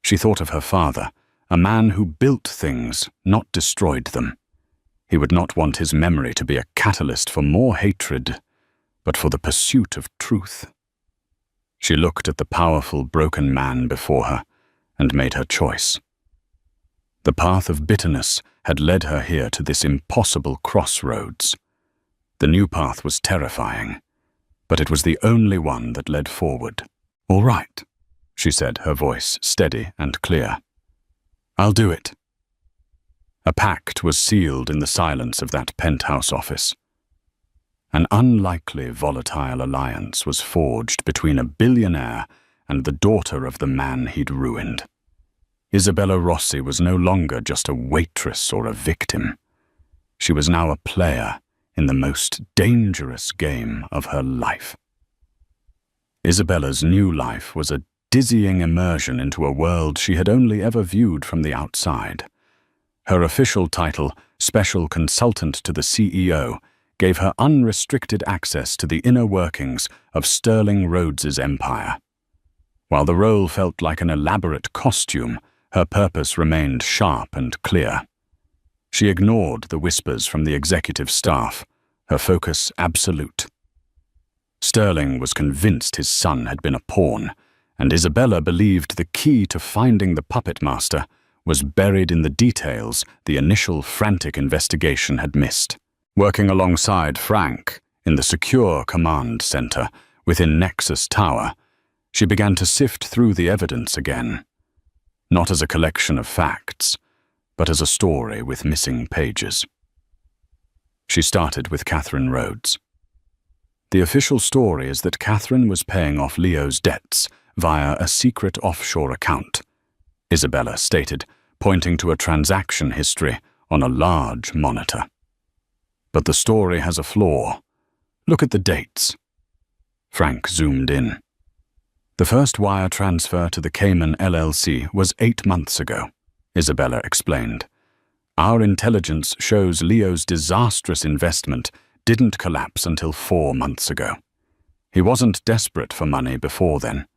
She thought of her father, a man who built things, not destroyed them. He would not want his memory to be a catalyst for more hatred, but for the pursuit of truth. She looked at the powerful, broken man before her and made her choice. The path of bitterness had led her here to this impossible crossroads. The new path was terrifying, but it was the only one that led forward. "All right," she said, her voice steady and clear. "I'll do it." A pact was sealed in the silence of that penthouse office. An unlikely, volatile alliance was forged between a billionaire and the daughter of the man he'd ruined. Isabella Rossi was no longer just a waitress or a victim. She was now a player in the most dangerous game of her life. Isabella's new life was a dizzying immersion into a world she had only ever viewed from the outside. Her official title, Special Consultant to the CEO, gave her unrestricted access to the inner workings of Sterling Rhodes's empire. While the role felt like an elaborate costume, her purpose remained sharp and clear. She ignored the whispers from the executive staff, her focus absolute. Sterling was convinced his son had been a pawn, and Isabella believed the key to finding the puppet master was buried in the details the initial frantic investigation had missed. Working alongside Frank in the secure command center within Nexus Tower, she began to sift through the evidence again, not as a collection of facts, but as a story with missing pages. She started with Catherine Rhodes. The official story is that Catherine was paying off Leo's debts via a secret offshore account, Isabella stated, pointing to a transaction history on a large monitor. But the story has a flaw. Look at the dates. Frank zoomed in. The first wire transfer to the Cayman LLC was 8 months ago, Isabella explained. Our intelligence shows Leo's disastrous investment didn't collapse until 4 months ago. He wasn't desperate for money before then.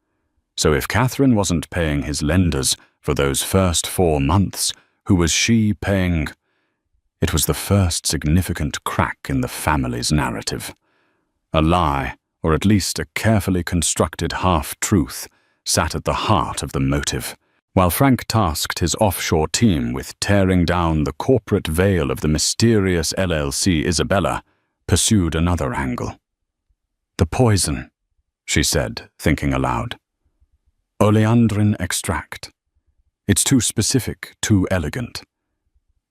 So if Catherine wasn't paying his lenders for those first 4 months, who was she paying? It was the first significant crack in the family's narrative. A lie, or at least a carefully constructed half-truth, sat at the heart of the motive. While Frank tasked his offshore team with tearing down the corporate veil of the mysterious LLC, Isabella pursued another angle. The poison, she said, thinking aloud. Oleandrin extract. It's too specific, too elegant.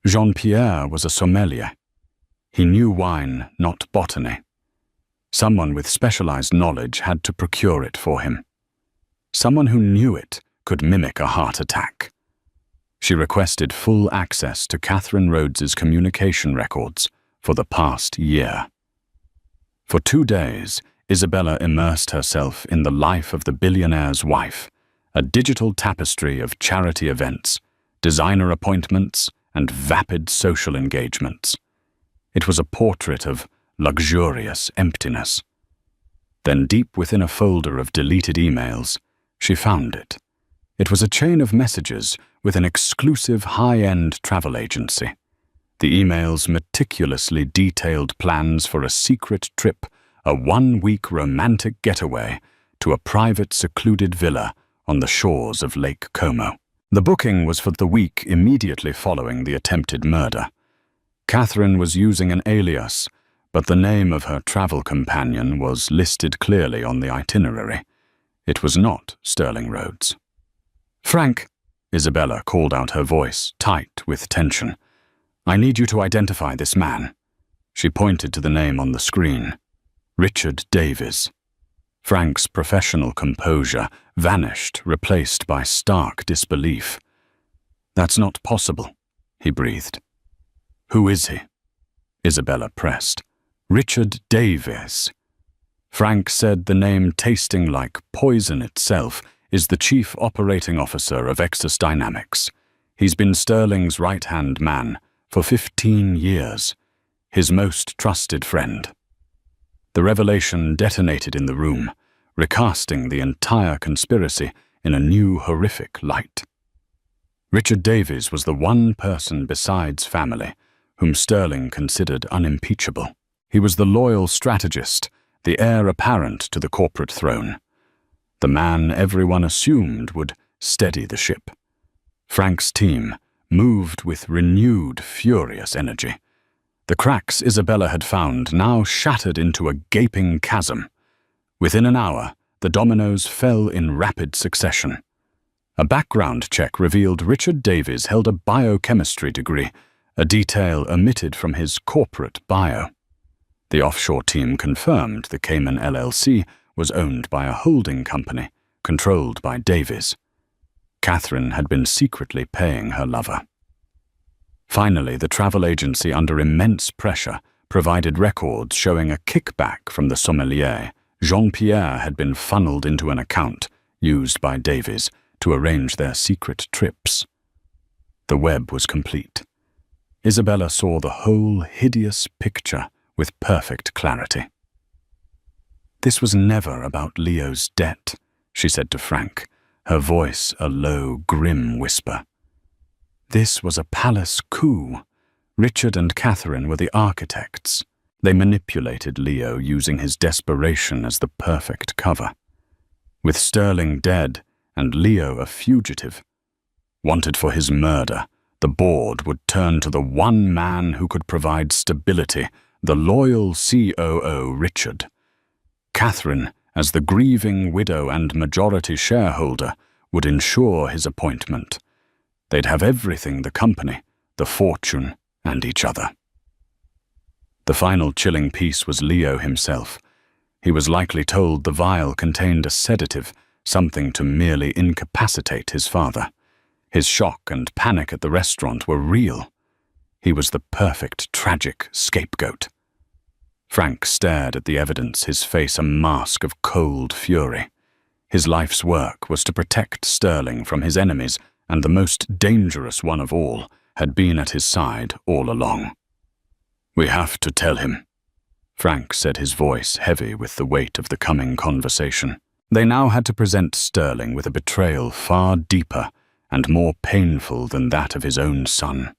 Jean-Pierre was a sommelier. He knew wine, not botany. Someone with specialized knowledge had to procure it for him. Someone who knew it could mimic a heart attack. She requested full access to Catherine Rhodes's communication records for the past year. For 2 days, Isabella immersed herself in the life of the billionaire's wife, a digital tapestry of charity events, designer appointments, and vapid social engagements. It was a portrait of luxurious emptiness. Then deep within a folder of deleted emails, she found it. It was a chain of messages with an exclusive high-end travel agency. The emails meticulously detailed plans for a secret trip, a 1-week romantic getaway to a private secluded villa on the shores of Lake Como. The booking was for the week immediately following the attempted murder. Catherine was using an alias, but the name of her travel companion was listed clearly on the itinerary. It was not Sterling Rhodes. "Frank," Isabella called out, her voice tight with tension. "I need you to identify this man." She pointed to the name on the screen. Richard Davies. Frank's professional composure vanished, replaced by stark disbelief. "That's not possible," he breathed. "Who is he?" Isabella pressed. "Richard Davies." Frank said, the name tasting like poison itself, is the chief operating officer of Exus Dynamics. He's been Sterling's right-hand man for 15 years, his most trusted friend. The revelation detonated in the room, recasting the entire conspiracy in a new horrific light. Richard Davies was the one person besides family whom Sterling considered unimpeachable. He was the loyal strategist, the heir apparent to the corporate throne. The man everyone assumed would steady the ship. Frank's team moved with renewed, furious energy. The cracks Isabella had found now shattered into a gaping chasm. Within an hour, the dominoes fell in rapid succession. A background check revealed Richard Davies held a biochemistry degree, a detail omitted from his corporate bio. The offshore team confirmed the Cayman LLC was owned by a holding company, controlled by Davies. Catherine had been secretly paying her lover. Finally, the travel agency, under immense pressure, provided records showing a kickback from the sommelier. Jean-Pierre had been funneled into an account used by Davies to arrange their secret trips. The web was complete. Isabella saw the whole hideous picture with perfect clarity. "This was never about Leo's debt," she said to Frank, her voice a low, grim whisper. "This was a palace coup. Richard and Catherine were the architects. They manipulated Leo using his desperation as the perfect cover. With Sterling dead and Leo a fugitive, wanted for his murder, the board would turn to the one man who could provide stability, the loyal COO Richard. Catherine, as the grieving widow and majority shareholder, would ensure his appointment. They'd have everything: the company, the fortune, and each other. The final chilling piece was Leo himself. He was likely told the vial contained a sedative, something to merely incapacitate his father. His shock and panic at the restaurant were real. He was the perfect, tragic scapegoat. Frank stared at the evidence, his face a mask of cold fury. His life's work was to protect Sterling from his enemies, and the most dangerous one of all had been at his side all along. "We have to tell him," Frank said, his voice heavy with the weight of the coming conversation. They now had to present Sterling with a betrayal far deeper and more painful than that of his own son.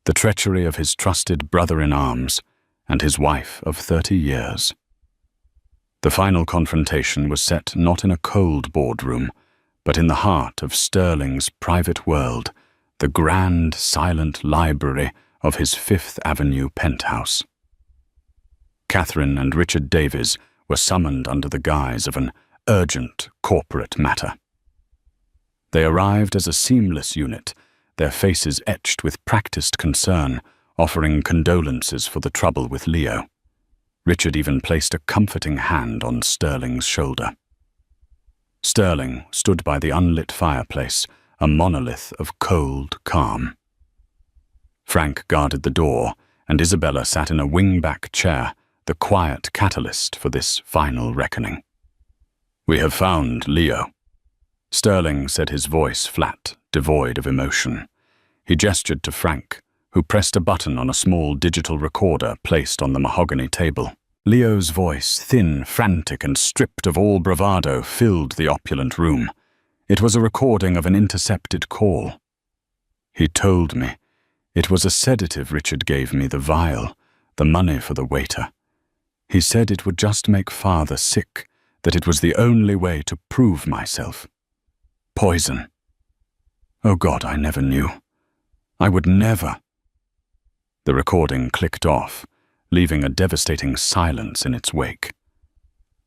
The treachery of his trusted brother-in-arms and his wife of 30 years. The final confrontation was set not in a cold boardroom, but in the heart of Sterling's private world, the grand, silent library of his Fifth Avenue penthouse. Catherine and Richard Davies were summoned under the guise of an urgent corporate matter. They arrived as a seamless unit, their faces etched with practiced concern, offering condolences for the trouble with Leo. Richard even placed a comforting hand on Sterling's shoulder. Sterling stood by the unlit fireplace, a monolith of cold calm. Frank guarded the door, and Isabella sat in a wing-back chair, the quiet catalyst for this final reckoning. "We have found Leo," Sterling said, his voice flat, devoid of emotion. He gestured to Frank, who pressed a button on a small digital recorder placed on the mahogany table. Leo's voice, thin, frantic, and stripped of all bravado, filled the opulent room. It was a recording of an intercepted call. "He told me. It was a sedative Richard gave me, the vial, the money for the waiter. He said it would just make father sick, that it was the only way to prove myself. Poison. Oh God, I never knew. I would never." The recording clicked off, leaving a devastating silence in its wake.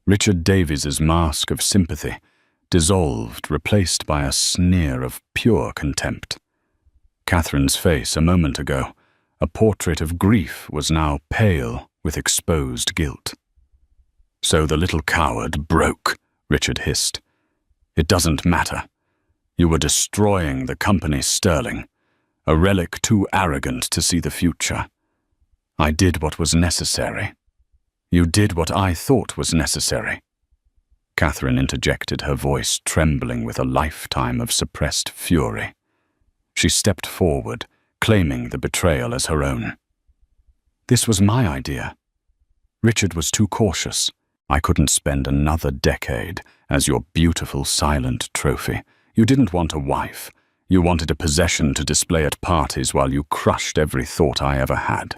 Richard Davies's mask of sympathy dissolved, replaced by a sneer of pure contempt. Catherine's face a moment ago, a portrait of grief, was now pale with exposed guilt. "So the little coward broke," Richard hissed. "It doesn't matter. You were destroying the company, Sterling, a relic too arrogant to see the future. I did what was necessary. You did what I thought was necessary." Catherine interjected, her voice trembling with a lifetime of suppressed fury. She stepped forward, claiming the betrayal as her own. "This was my idea. Richard was too cautious. I couldn't spend another decade as your beautiful silent trophy. You didn't want a wife. You wanted a possession to display at parties while you crushed every thought I ever had.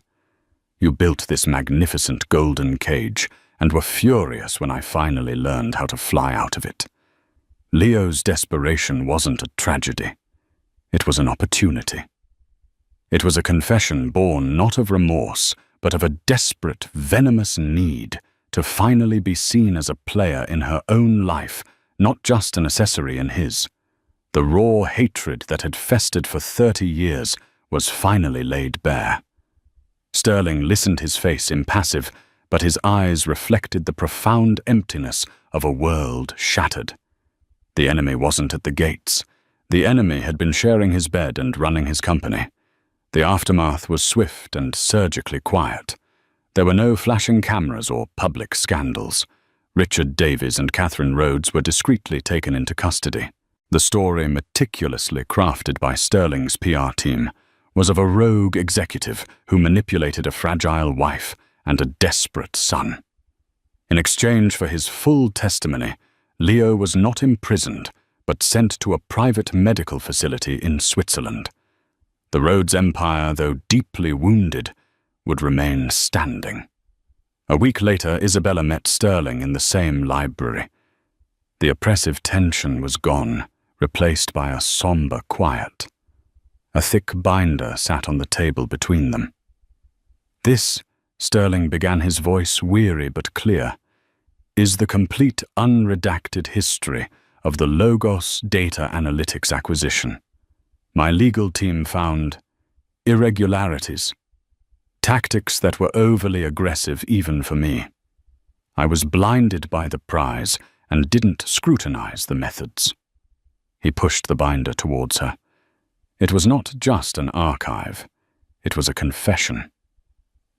You built this magnificent golden cage and were furious when I finally learned how to fly out of it. Leo's desperation wasn't a tragedy. It was an opportunity. It was a confession born not of remorse, but of a desperate, venomous need to finally be seen as a player in her own life, not just an accessory in his. The raw hatred that had festered for 30 years was finally laid bare. Sterling listened, his face impassive, but his eyes reflected the profound emptiness of a world shattered. The enemy wasn't at the gates. The enemy had been sharing his bed and running his company. The aftermath was swift and surgically quiet. There were no flashing cameras or public scandals. Richard Davies and Catherine Rhodes were discreetly taken into custody. The story, meticulously crafted by Sterling's PR team, was of a rogue executive who manipulated a fragile wife and a desperate son. In exchange for his full testimony, Leo was not imprisoned, but sent to a private medical facility in Switzerland. The Rhodes Empire, though deeply wounded, would remain standing. A week later, Isabella met Sterling in the same library. The oppressive tension was gone, replaced by a somber quiet. A thick binder sat on the table between them. This, Sterling began, his voice weary but clear, is the complete unredacted history of the Logos data analytics acquisition. My legal team found irregularities, tactics that were overly aggressive even for me. I was blinded by the prize and didn't scrutinize the methods. He pushed the binder towards her. It was not just an archive. It was a confession.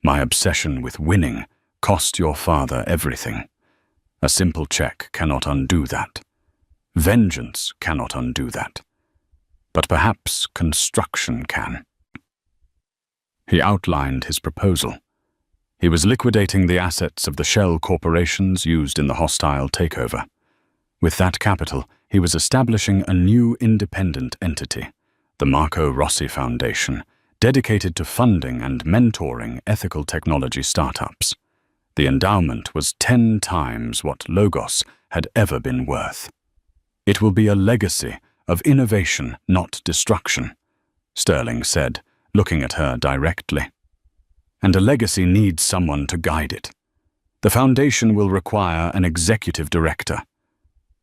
My obsession with winning cost your father everything. A simple check cannot undo that. Vengeance cannot undo that. But perhaps construction can. He outlined his proposal. He was liquidating the assets of the shell corporations used in the hostile takeover. With that capital, he was establishing a new independent entity, the Marco Rossi Foundation, dedicated to funding and mentoring ethical technology startups. The endowment was 10 times what Logos had ever been worth. It will be a legacy of innovation, not destruction, Sterling said, looking at her directly. And a legacy needs someone to guide it. The foundation will require an executive director,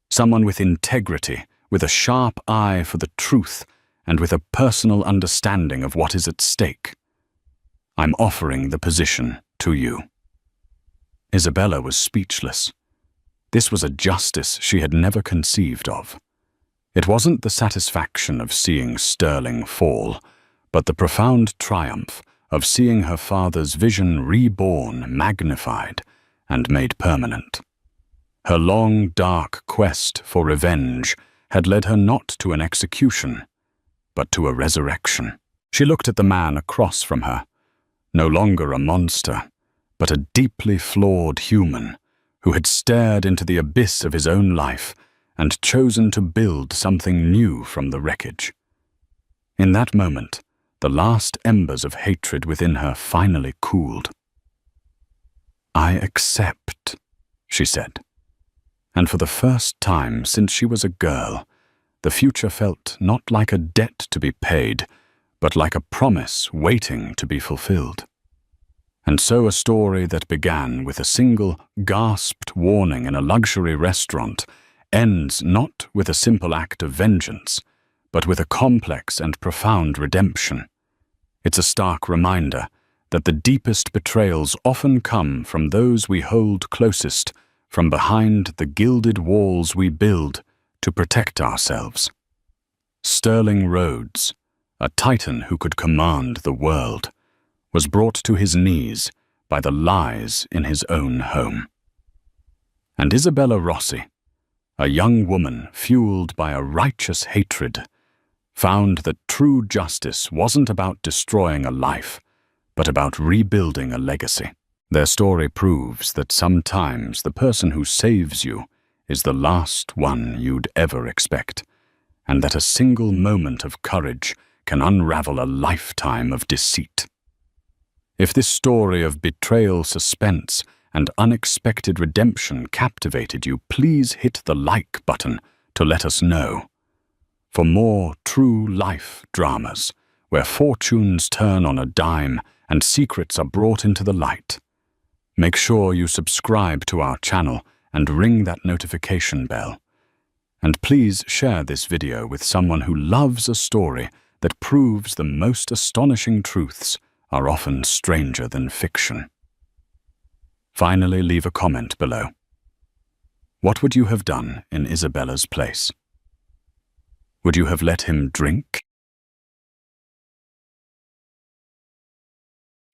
someone with integrity, with a sharp eye for the truth, and with a personal understanding of what is at stake. I'm offering the position to you. Isabella was speechless. This was a justice she had never conceived of. It wasn't the satisfaction of seeing Sterling fall, but the profound triumph of seeing her father's vision reborn, magnified, and made permanent. Her long, dark quest for revenge had led her not to an execution, but to a resurrection. She looked at the man across from her, no longer a monster, but a deeply flawed human who had stared into the abyss of his own life and chosen to build something new from the wreckage. In that moment, the last embers of hatred within her finally cooled. "I accept," she said. And for the first time since she was a girl, the future felt not like a debt to be paid, but like a promise waiting to be fulfilled. And so a story that began with a single gasped warning in a luxury restaurant ends not with a simple act of vengeance, but with a complex and profound redemption. It's a stark reminder that the deepest betrayals often come from those we hold closest, from behind the gilded walls we build to protect ourselves. Sterling Rhodes, a titan who could command the world, was brought to his knees by the lies in his own home. And Isabella Rossi, a young woman fueled by a righteous hatred, found that true justice wasn't about destroying a life, but about rebuilding a legacy. Their story proves that sometimes the person who saves you is the last one you'd ever expect, and that a single moment of courage can unravel a lifetime of deceit. If this story of betrayal, suspense, and unexpected redemption captivated you, please hit the like button to let us know. For more true life dramas, where fortunes turn on a dime and secrets are brought into the light, make sure you subscribe to our channel and ring that notification bell. And please share this video with someone who loves a story that proves the most astonishing truths are often stranger than fiction. Finally, leave a comment below. What would you have done in Isabella's place? Would you have let him drink?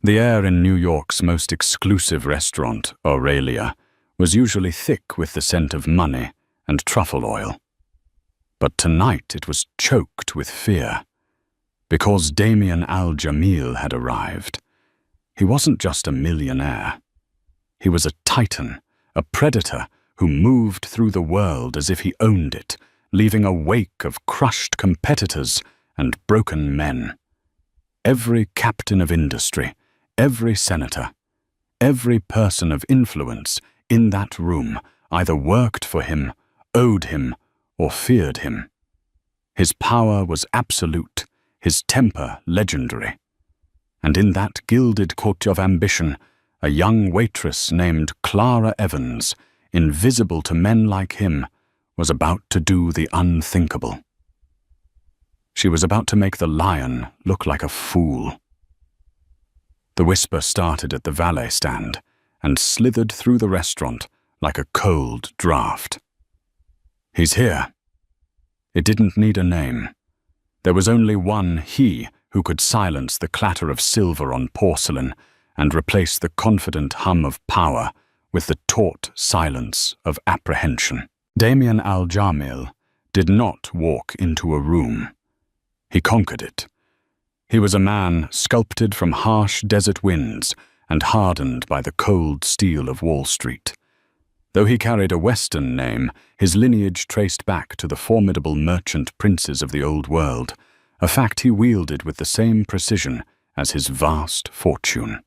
The air in New York's most exclusive restaurant, Aurelia, was usually thick with the scent of money and truffle oil. But tonight it was choked with fear, because Damien Al-Jamil had arrived. He wasn't just a millionaire. He was a titan, a predator who moved through the world as if he owned it, leaving a wake of crushed competitors and broken men. Every captain of industry, every senator, every person of influence in that room either worked for him, owed him, or feared him. His power was absolute, his temper legendary. And in that gilded court of ambition, a young waitress named Clara Evans, invisible to men like him, was about to do the unthinkable. She was about to make the lion look like a fool. The whisper started at the valet stand and slithered through the restaurant like a cold draft. "He's here." It didn't need a name. There was only one he who could silence the clatter of silver on porcelain and replace the confident hum of power with the taut silence of apprehension. Damien Al-Jamil did not walk into a room. He conquered it. He was a man sculpted from harsh desert winds and hardened by the cold steel of Wall Street. Though he carried a Western name, his lineage traced back to the formidable merchant princes of the Old World, a fact he wielded with the same precision as his vast fortune.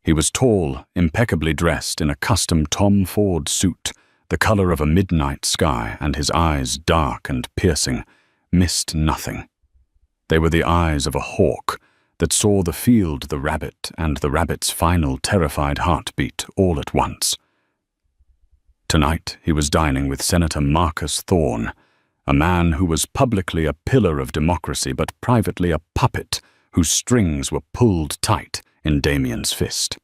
He was tall, impeccably dressed in a custom Tom Ford suit, the color of a midnight sky, and his eyes, dark and piercing, missed nothing. They were the eyes of a hawk that saw the field, the rabbit, and the rabbit's final terrified heartbeat all at once. Tonight he was dining with Senator Marcus Thorne, a man who was publicly a pillar of democracy but privately a puppet whose strings were pulled tight in Damien's fist.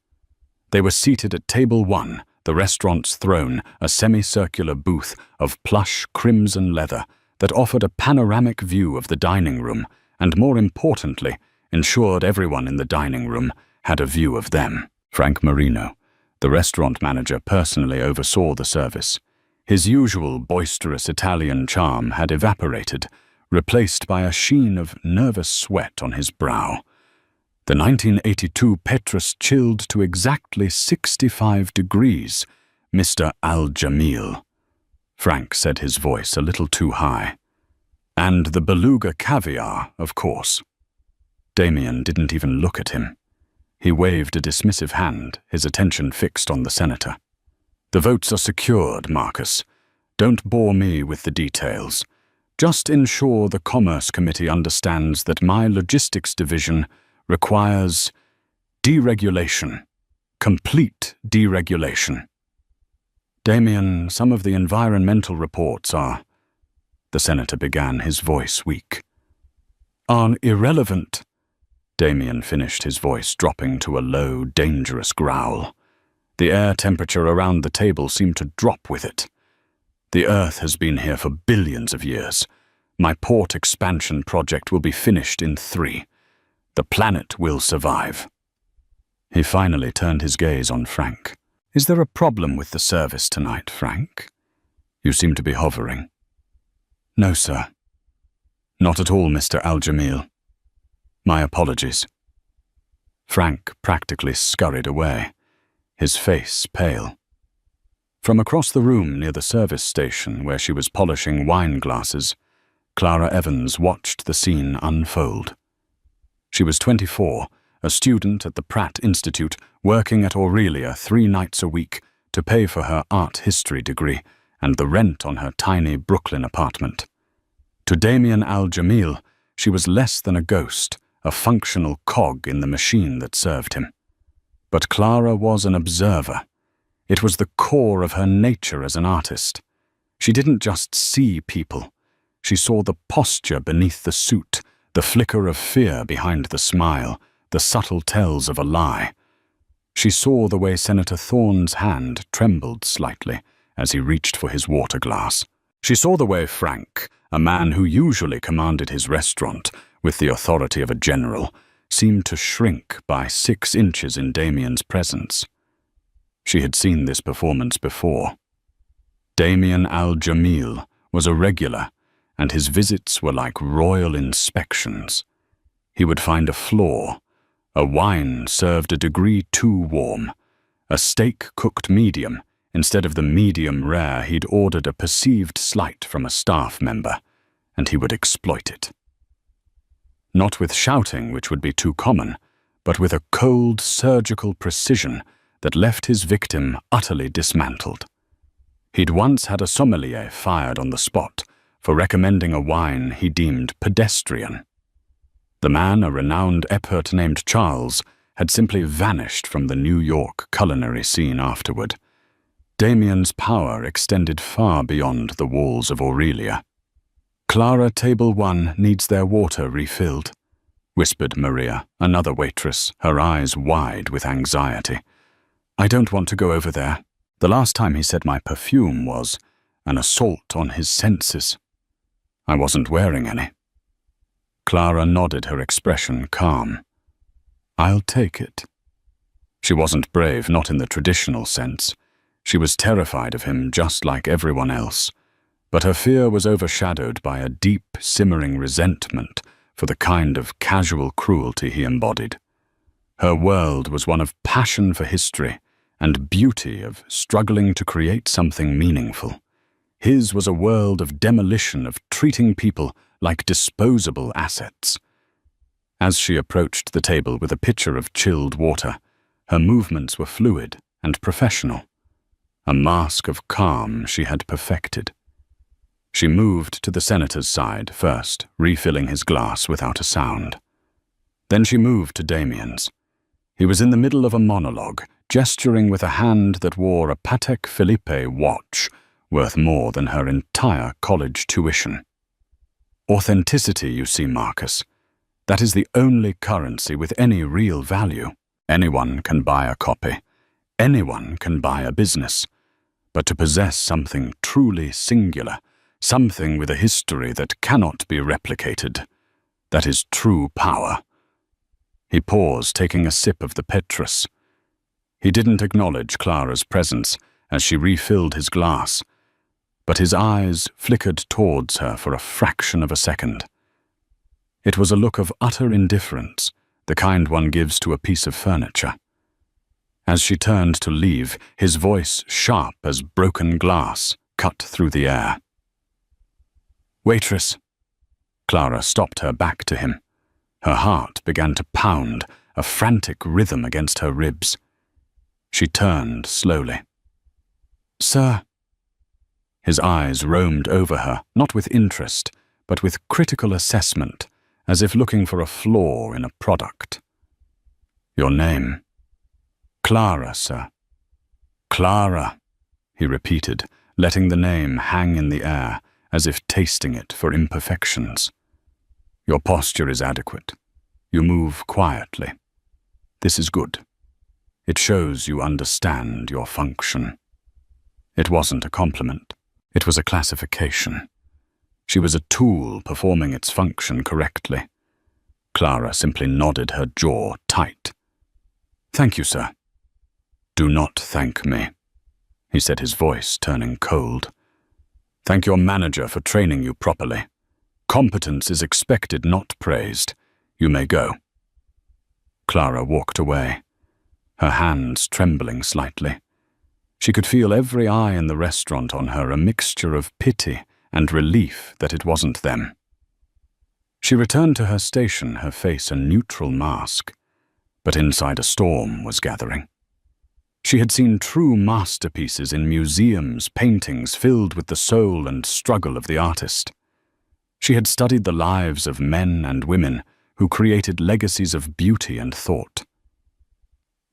They were seated at table 1, the restaurant's throne, a semicircular booth of plush crimson leather that offered a panoramic view of the dining room and, more importantly, ensured everyone in the dining room had a view of them. Frank Marino, the restaurant manager, personally oversaw the service. His usual boisterous Italian charm had evaporated, replaced by a sheen of nervous sweat on his brow. The 1982 Petrus chilled to exactly 65 degrees, Mr. Al-Jamil. Frank said, his voice a little too high. "And the beluga caviar, of course." Damien didn't even look at him. He waved a dismissive hand, his attention fixed on the senator. "The votes are secured, Marcus. Don't bore me with the details. Just ensure the Commerce Committee understands that my logistics division requires deregulation, complete deregulation." "Damien, some of the environmental reports are," the senator began, his voice weak. "Are irrelevant." Damien finished, his voice dropping to a low, dangerous growl. The air temperature around the table seemed to drop with it. "The Earth has been here for billions of years. My port expansion project will be finished in 3. The planet will survive." He finally turned his gaze on Frank. "Is there a problem with the service tonight, Frank? You seem to be hovering." "No, sir." "Not at all, Mr. Al-Jamil. My apologies." Frank practically scurried away, his face pale. From across the room near the service station where she was polishing wine glasses, Clara Evans watched the scene unfold. She was 24, a student at the Pratt Institute, working at Aurelia 3 nights a week to pay for her art history degree and the rent on her tiny Brooklyn apartment. To Damien Al-Jamil, she was less than a ghost, a functional cog in the machine that served him. But Clara was an observer. It was the core of her nature as an artist. She didn't just see people. She saw the posture beneath the suit, the flicker of fear behind the smile, the subtle tells of a lie. She saw the way Senator Thorne's hand trembled slightly as he reached for his water glass. She saw the way Frank, a man who usually commanded his restaurant with the authority of a general, seemed to shrink by 6 inches in Damien's presence. She had seen this performance before. Damien Al-Jamil was a regular, and his visits were like royal inspections. He would find a flaw. A wine served a degree too warm. A steak cooked medium. Instead of the medium rare, he'd ordered a perceived slight from a staff member, and he would exploit it. Not with shouting, which would be too common, but with a cold, surgical precision that left his victim utterly dismantled. He'd once had a sommelier fired on the spot for recommending a wine he deemed pedestrian. The man, a renowned expert named Charles, had simply vanished from the New York culinary scene afterward. Damien's power extended far beyond the walls of Aurelia. "Clara, table 1 needs their water refilled," whispered Maria, another waitress, her eyes wide with anxiety. "I don't want to go over there. The last time he said my perfume was an assault on his senses. I wasn't wearing any." Clara nodded, her expression calm. "I'll take it." She wasn't brave, not in the traditional sense. She was terrified of him just like everyone else, but her fear was overshadowed by a deep, simmering resentment for the kind of casual cruelty he embodied. Her world was one of passion for history and beauty of struggling to create something meaningful. His was a world of demolition, of treating people like disposable assets. As she approached the table with a pitcher of chilled water, her movements were fluid and professional, a mask of calm she had perfected. She moved to the senator's side first, refilling his glass without a sound. Then she moved to Damien's. He was in the middle of a monologue, gesturing with a hand that wore a Patek Philippe watch worth more than her entire college tuition. Authenticity, you see, Marcus. That is the only currency with any real value. Anyone can buy a copy. Anyone can buy a business. But to possess something truly singular, something with a history that cannot be replicated, that is true power. He paused, taking a sip of the Petrus. He didn't acknowledge Clara's presence as she refilled his glass, but his eyes flickered towards her for a fraction of a second. It was a look of utter indifference, the kind one gives to a piece of furniture. As she turned to leave, his voice, sharp as broken glass, cut through the air. "Waitress." Clara stopped her back to him. Her heart began to pound, a frantic rhythm against her ribs. She turned slowly. "Sir." His eyes roamed over her, not with interest, but with critical assessment, as if looking for a flaw in a product. "Your name?" "Clara, sir." "Clara," he repeated, letting the name hang in the air, as if tasting it for imperfections. "Your posture is adequate. You move quietly. This is good. It shows you understand your function." It wasn't a compliment. It was a classification. She was a tool performing its function correctly. Clara simply nodded, her jaw tight. "Thank you, sir." "Do not thank me," he said, his voice turning cold. "Thank your manager for training you properly. Competence is expected, not praised. You may go." Clara walked away, her hands trembling slightly. She could feel every eye in the restaurant on her, a mixture of pity and relief that it wasn't them. She returned to her station, her face a neutral mask, but inside a storm was gathering. She had seen true masterpieces in museums, paintings filled with the soul and struggle of the artist. She had studied the lives of men and women who created legacies of beauty and thought.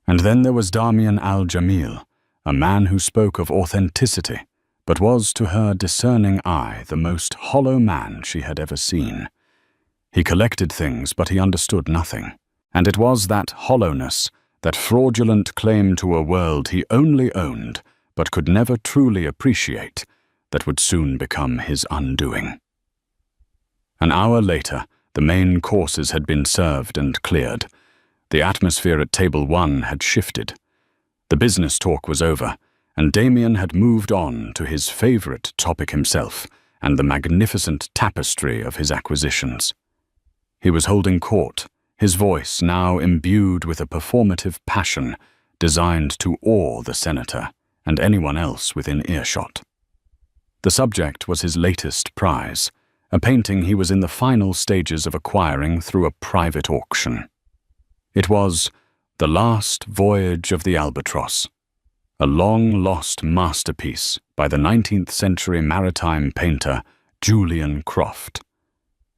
And then there was Damien al-Jamil, a man who spoke of authenticity, but was, to her discerning eye, the most hollow man she had ever seen. He collected things, but he understood nothing, and it was that hollowness, that fraudulent claim to a world he only owned, but could never truly appreciate, that would soon become his undoing. An hour later, the main courses had been served and cleared. The atmosphere at table 1 had shifted. The business talk was over, and Damien had moved on to his favorite topic himself and the magnificent tapestry of his acquisitions. He was holding court, his voice now imbued with a performative passion designed to awe the senator and anyone else within earshot. The subject was his latest prize, a painting he was in the final stages of acquiring through a private auction. It was The Last Voyage of the Albatross. a long-lost masterpiece by the 19th-century maritime painter Julian Croft.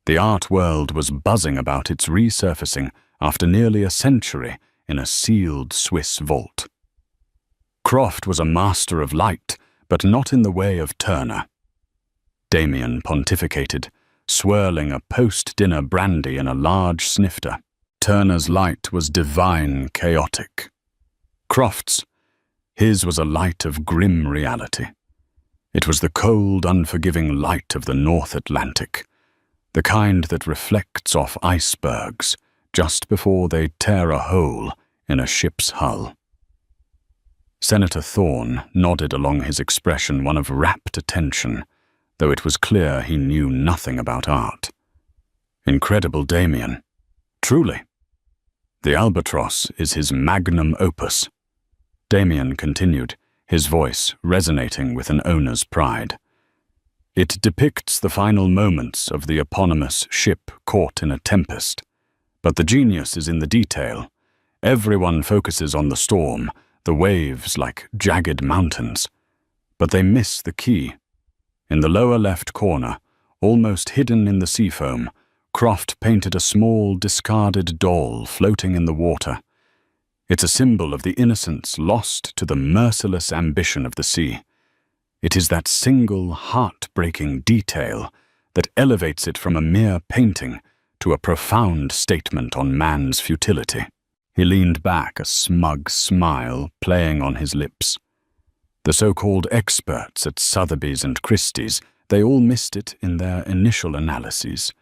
The art world was buzzing about its resurfacing after nearly a century in a sealed Swiss vault. Croft was a master of light, but not in the way of Turner. Damien pontificated, swirling a post-dinner brandy in a large snifter. Turner's light was divine chaotic. Croft's, his was a light of grim reality. It was the cold, unforgiving light of the North Atlantic, the kind that reflects off icebergs just before they tear a hole in a ship's hull. Senator Thorne nodded along his expression, one of rapt attention, though it was clear he knew nothing about art. Incredible Damien. Truly. The albatross is his magnum opus. Damien continued, his voice resonating with an owner's pride. It depicts the final moments of the eponymous ship caught in a tempest. But the genius is in the detail. Everyone focuses on the storm, the waves like jagged mountains. But they miss the key. In the lower left corner, almost hidden in the sea foam, Croft painted a small, discarded doll floating in the water. It's a symbol of the innocence lost to the merciless ambition of the sea. It is that single, heart-breaking detail that elevates it from a mere painting to a profound statement on man's futility. He leaned back, a smug smile playing on his lips. The so-called experts at Sotheby's and Christie's, they all missed it in their initial analyses.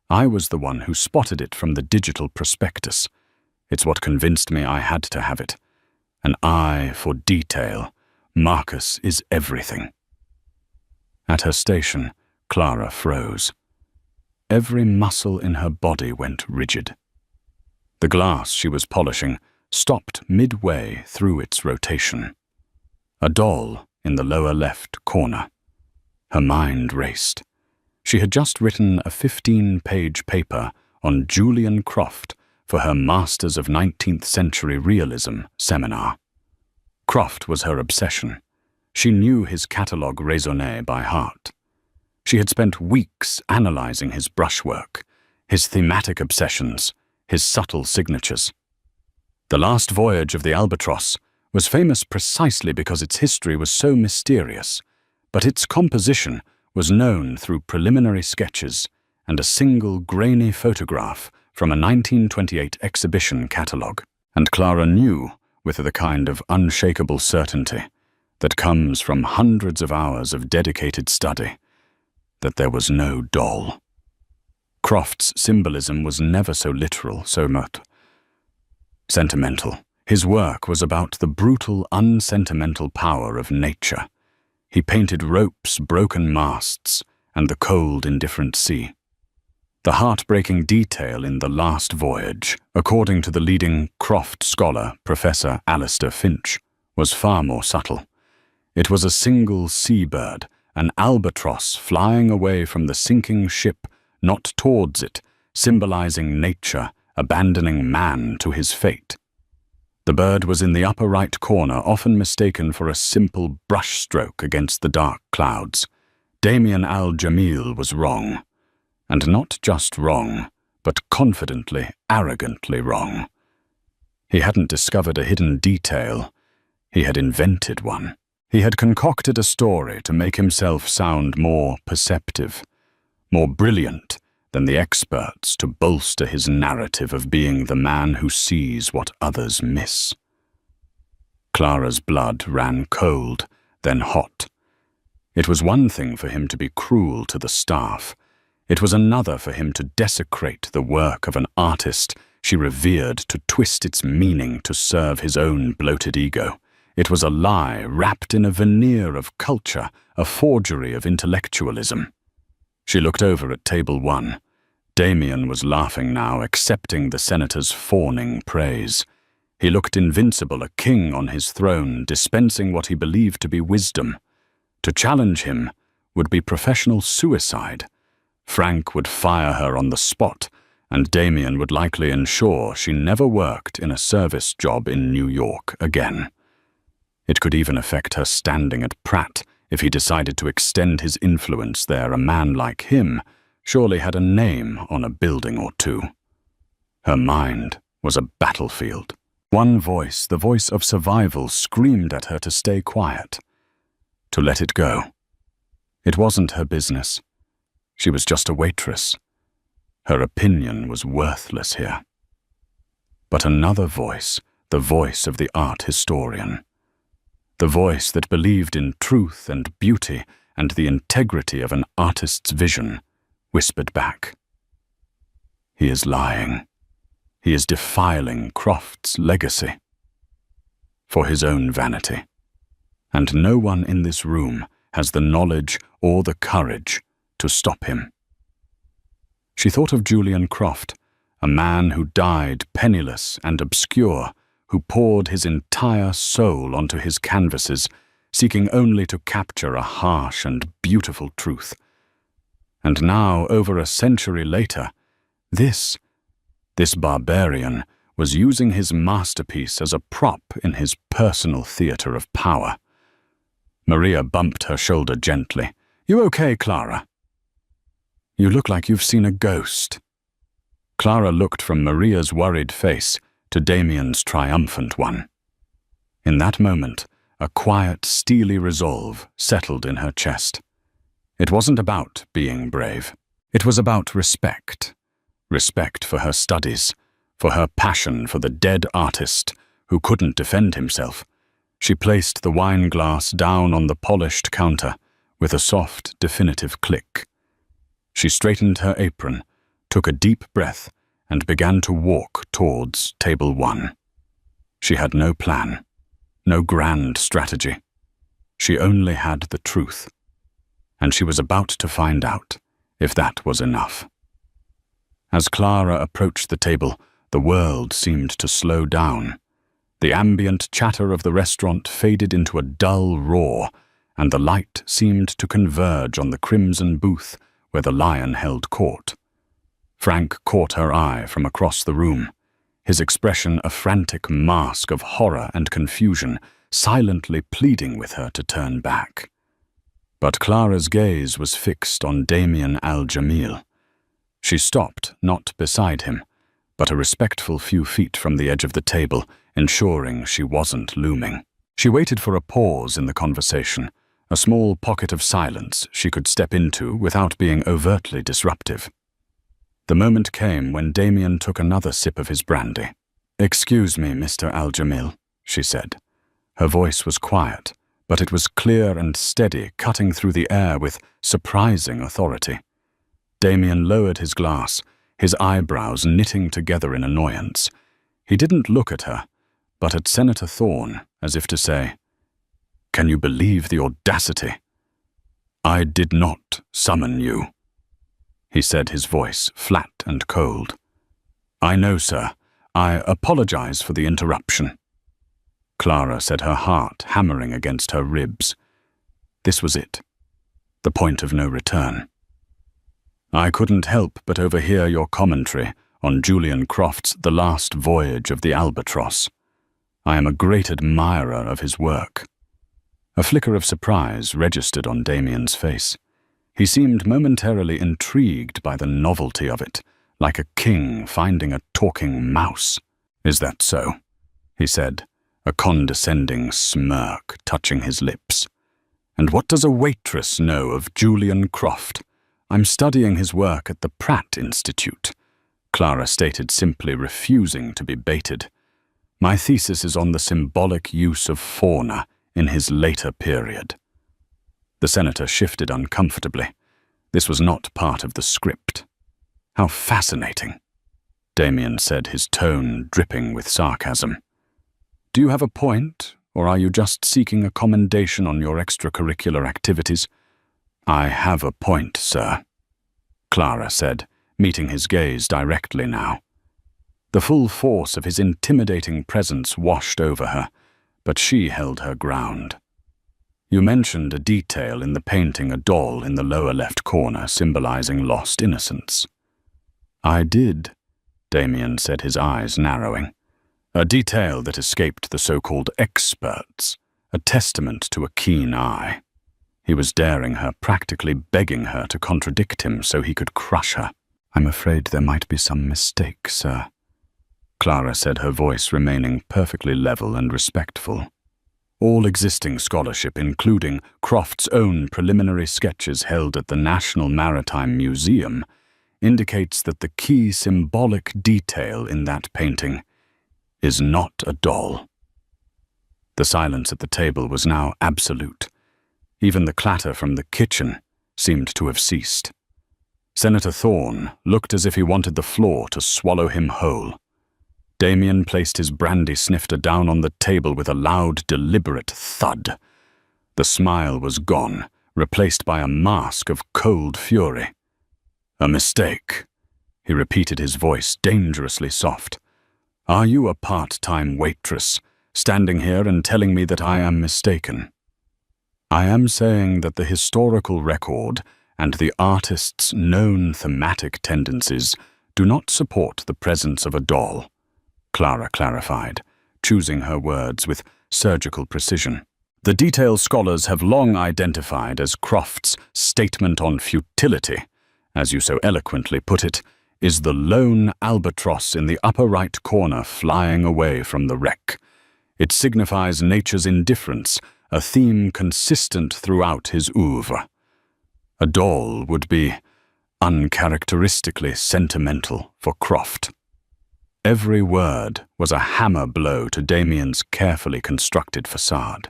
I was the one who spotted it from the digital prospectus. It's what convinced me I had to have it. An eye for detail. Marcus is everything. At her station, Clara froze. Every muscle in her body went rigid. The glass she was polishing stopped midway through its rotation. A doll in the lower left corner. Her mind raced. She had just written a 15-page paper on Julian Croft for her Masters of 19th Century Realism seminar. Croft was her obsession. She knew his catalogue raisonné by heart. She had spent weeks analysing his brushwork, his thematic obsessions, his subtle signatures. The last voyage of the Albatross was famous precisely because its history was so mysterious, but its composition was known through preliminary sketches and a single grainy photograph from a 1928 exhibition catalogue. And Clara knew, with the kind of unshakable certainty that comes from hundreds of hours of dedicated study, that there was no doll. Croft's symbolism was never so literal, so much sentimental. His work was about the brutal, unsentimental power of nature. He painted ropes, broken masts, and the cold, indifferent sea. The heartbreaking detail in The Last Voyage, according to the leading Croft scholar, Professor Alistair Finch, was far more subtle. It was a single seabird, an albatross flying away from the sinking ship, not towards it, symbolizing nature, abandoning man to his fate. The bird was in the upper right corner, often mistaken for a simple brushstroke against the dark clouds. Damien al-Jamil was wrong. And not just wrong, but confidently, arrogantly wrong. He hadn't discovered a hidden detail. He had invented one. He had concocted a story to make himself sound more perceptive, more brilliant than the experts, to bolster his narrative of being the man who sees what others miss. Clara's blood ran cold, then hot. It was one thing for him to be cruel to the staff. It was another for him to desecrate the work of an artist she revered, to twist its meaning to serve his own bloated ego. It was a lie wrapped in a veneer of culture, a forgery of intellectualism. She looked over at table 1. Damien was laughing now, accepting the senator's fawning praise. He looked invincible, a king on his throne, dispensing what he believed to be wisdom. To challenge him would be professional suicide. Frank would fire her on the spot, and Damien would likely ensure she never worked in a service job in New York again. It could even affect her standing at Pratt if he decided to extend his influence there. A man like him surely had a name on a building or two. Her mind was a battlefield. One voice, the voice of survival, screamed at her to stay quiet, to let it go. It wasn't her business. She was just a waitress. Her opinion was worthless here. But another voice, the voice of the art historian, the voice that believed in truth and beauty and the integrity of an artist's vision, whispered back. He is lying. He is defiling Croft's legacy for his own vanity. And no one in this room has the knowledge or the courage to stop him. She thought of Julian Croft, a man who died penniless and obscure, who poured his entire soul onto his canvases, seeking only to capture a harsh and beautiful truth. And now, over a century later, this barbarian was using his masterpiece as a prop in his personal theater of power. Maria bumped her shoulder gently. "You okay, Clara?" "You look like you've seen a ghost." Clara looked from Maria's worried face to Damien's triumphant one. In that moment, a quiet, steely resolve settled in her chest. It wasn't about being brave. It was about respect. Respect for her studies, for her passion for the dead artist who couldn't defend himself. She placed the wine glass down on the polished counter with a soft, definitive click. She straightened her apron, took a deep breath, and began to walk towards table 1. She had no plan, no grand strategy. She only had the truth, and she was about to find out if that was enough. As Clara approached the table, the world seemed to slow down. The ambient chatter of the restaurant faded into a dull roar, and the light seemed to converge on the crimson booth where the lion held court. Frank caught her eye from across the room, his expression a frantic mask of horror and confusion, silently pleading with her to turn back. But Clara's gaze was fixed on Damien Al-Jamil. She stopped, not beside him, but a respectful few feet from the edge of the table, ensuring she wasn't looming. She waited for a pause in the conversation, a small pocket of silence she could step into without being overtly disruptive. The moment came when Damien took another sip of his brandy. "Excuse me, Mr. Al-Jamil," she said. Her voice was quiet, but it was clear and steady, cutting through the air with surprising authority. Damien lowered his glass, his eyebrows knitting together in annoyance. He didn't look at her, but at Senator Thorne, as if to say, "Can you believe the audacity? I did not summon you," he said, his voice flat and cold. "I know, sir. I apologize for the interruption." Clara said, her heart hammering against her ribs. This was it, the point of no return. "I couldn't help but overhear your commentary on Julian Croft's The Last Voyage of the Albatross. I am a great admirer of his work." A flicker of surprise registered on Damien's face. He seemed momentarily intrigued by the novelty of it, like a king finding a talking mouse. "Is that so?" he said, a condescending smirk touching his lips. "And what does a waitress know of Julian Croft? I'm studying his work at the Pratt Institute," Clara stated, simply refusing to be baited. "My thesis is on the symbolic use of fauna in his later period." The senator shifted uncomfortably. This was not part of the script. "How fascinating," Damien said, his tone dripping with sarcasm. "Do you have a point, or are you just seeking a commendation on your extracurricular activities?" "I have a point, sir," Clara said, meeting his gaze directly now. The full force of his intimidating presence washed over her, but she held her ground. "You mentioned a detail in the painting, a doll in the lower left corner symbolizing lost innocence." "I did," Damien said, his eyes narrowing. "A detail that escaped the so-called experts, a testament to a keen eye. He was daring her, practically begging her to contradict him so he could crush her. "I'm afraid there might be some mistake, sir," Clara said, her voice remaining perfectly level and respectful. All existing scholarship, including Croft's own preliminary sketches held at the National Maritime Museum, indicates that the key symbolic detail in that painting is not a doll. The silence at the table was now absolute. Even the clatter from the kitchen seemed to have ceased. Senator Thorne looked as if he wanted the floor to swallow him whole. Damien placed his brandy snifter down on the table with a loud, deliberate thud. The smile was gone, replaced by a mask of cold fury. "A mistake," he repeated, his voice dangerously soft. "Are you a part-time waitress, standing here and telling me that I am mistaken?" "I am saying that the historical record and the artist's known thematic tendencies do not support the presence of a doll," Clara clarified, choosing her words with surgical precision. "The detail scholars have long identified as Croft's statement on futility, as you so eloquently put it, is the lone albatross in the upper right corner flying away from the wreck. It signifies nature's indifference, a theme consistent throughout his oeuvre. A doll would be uncharacteristically sentimental for Croft." Every word was a hammer blow to Damien's carefully constructed facade.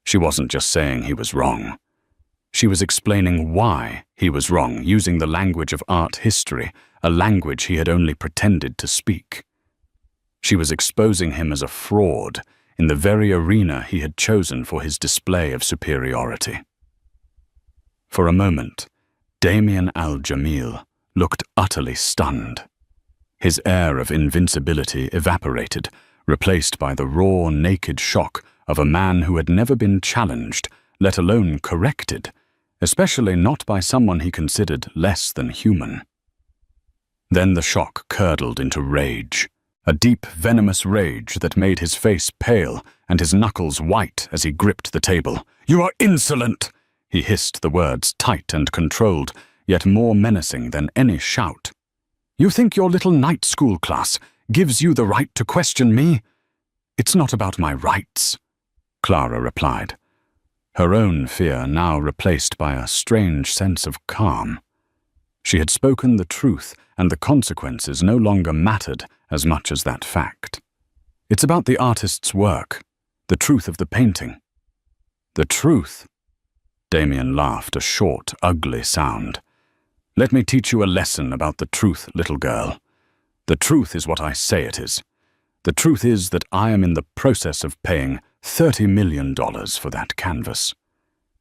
She wasn't just saying he was wrong. She was explaining why he was wrong, using the language of art history, a language he had only pretended to speak. She was exposing him as a fraud in the very arena he had chosen for his display of superiority. For a moment, Damien Al-Jamil looked utterly stunned. His air of invincibility evaporated, replaced by the raw, naked shock of a man who had never been challenged, let alone corrected, especially not by someone he considered less than human. Then the shock curdled into rage, a deep, venomous rage that made his face pale and his knuckles white as he gripped the table. "You are insolent!" He hissed the words, tight and controlled, yet more menacing than any shout. "You think your little night school class gives you the right to question me?" "It's not about my rights," Clara replied, her own fear now replaced by a strange sense of calm. She had spoken the truth, and the consequences no longer mattered as much as that fact. "It's about the artist's work, the truth of the painting." "The truth?" Damien laughed, a short, ugly sound. "Let me teach you a lesson about the truth, little girl. The truth is what I say it is. The truth is that I am in the process of paying $30 million for that canvas.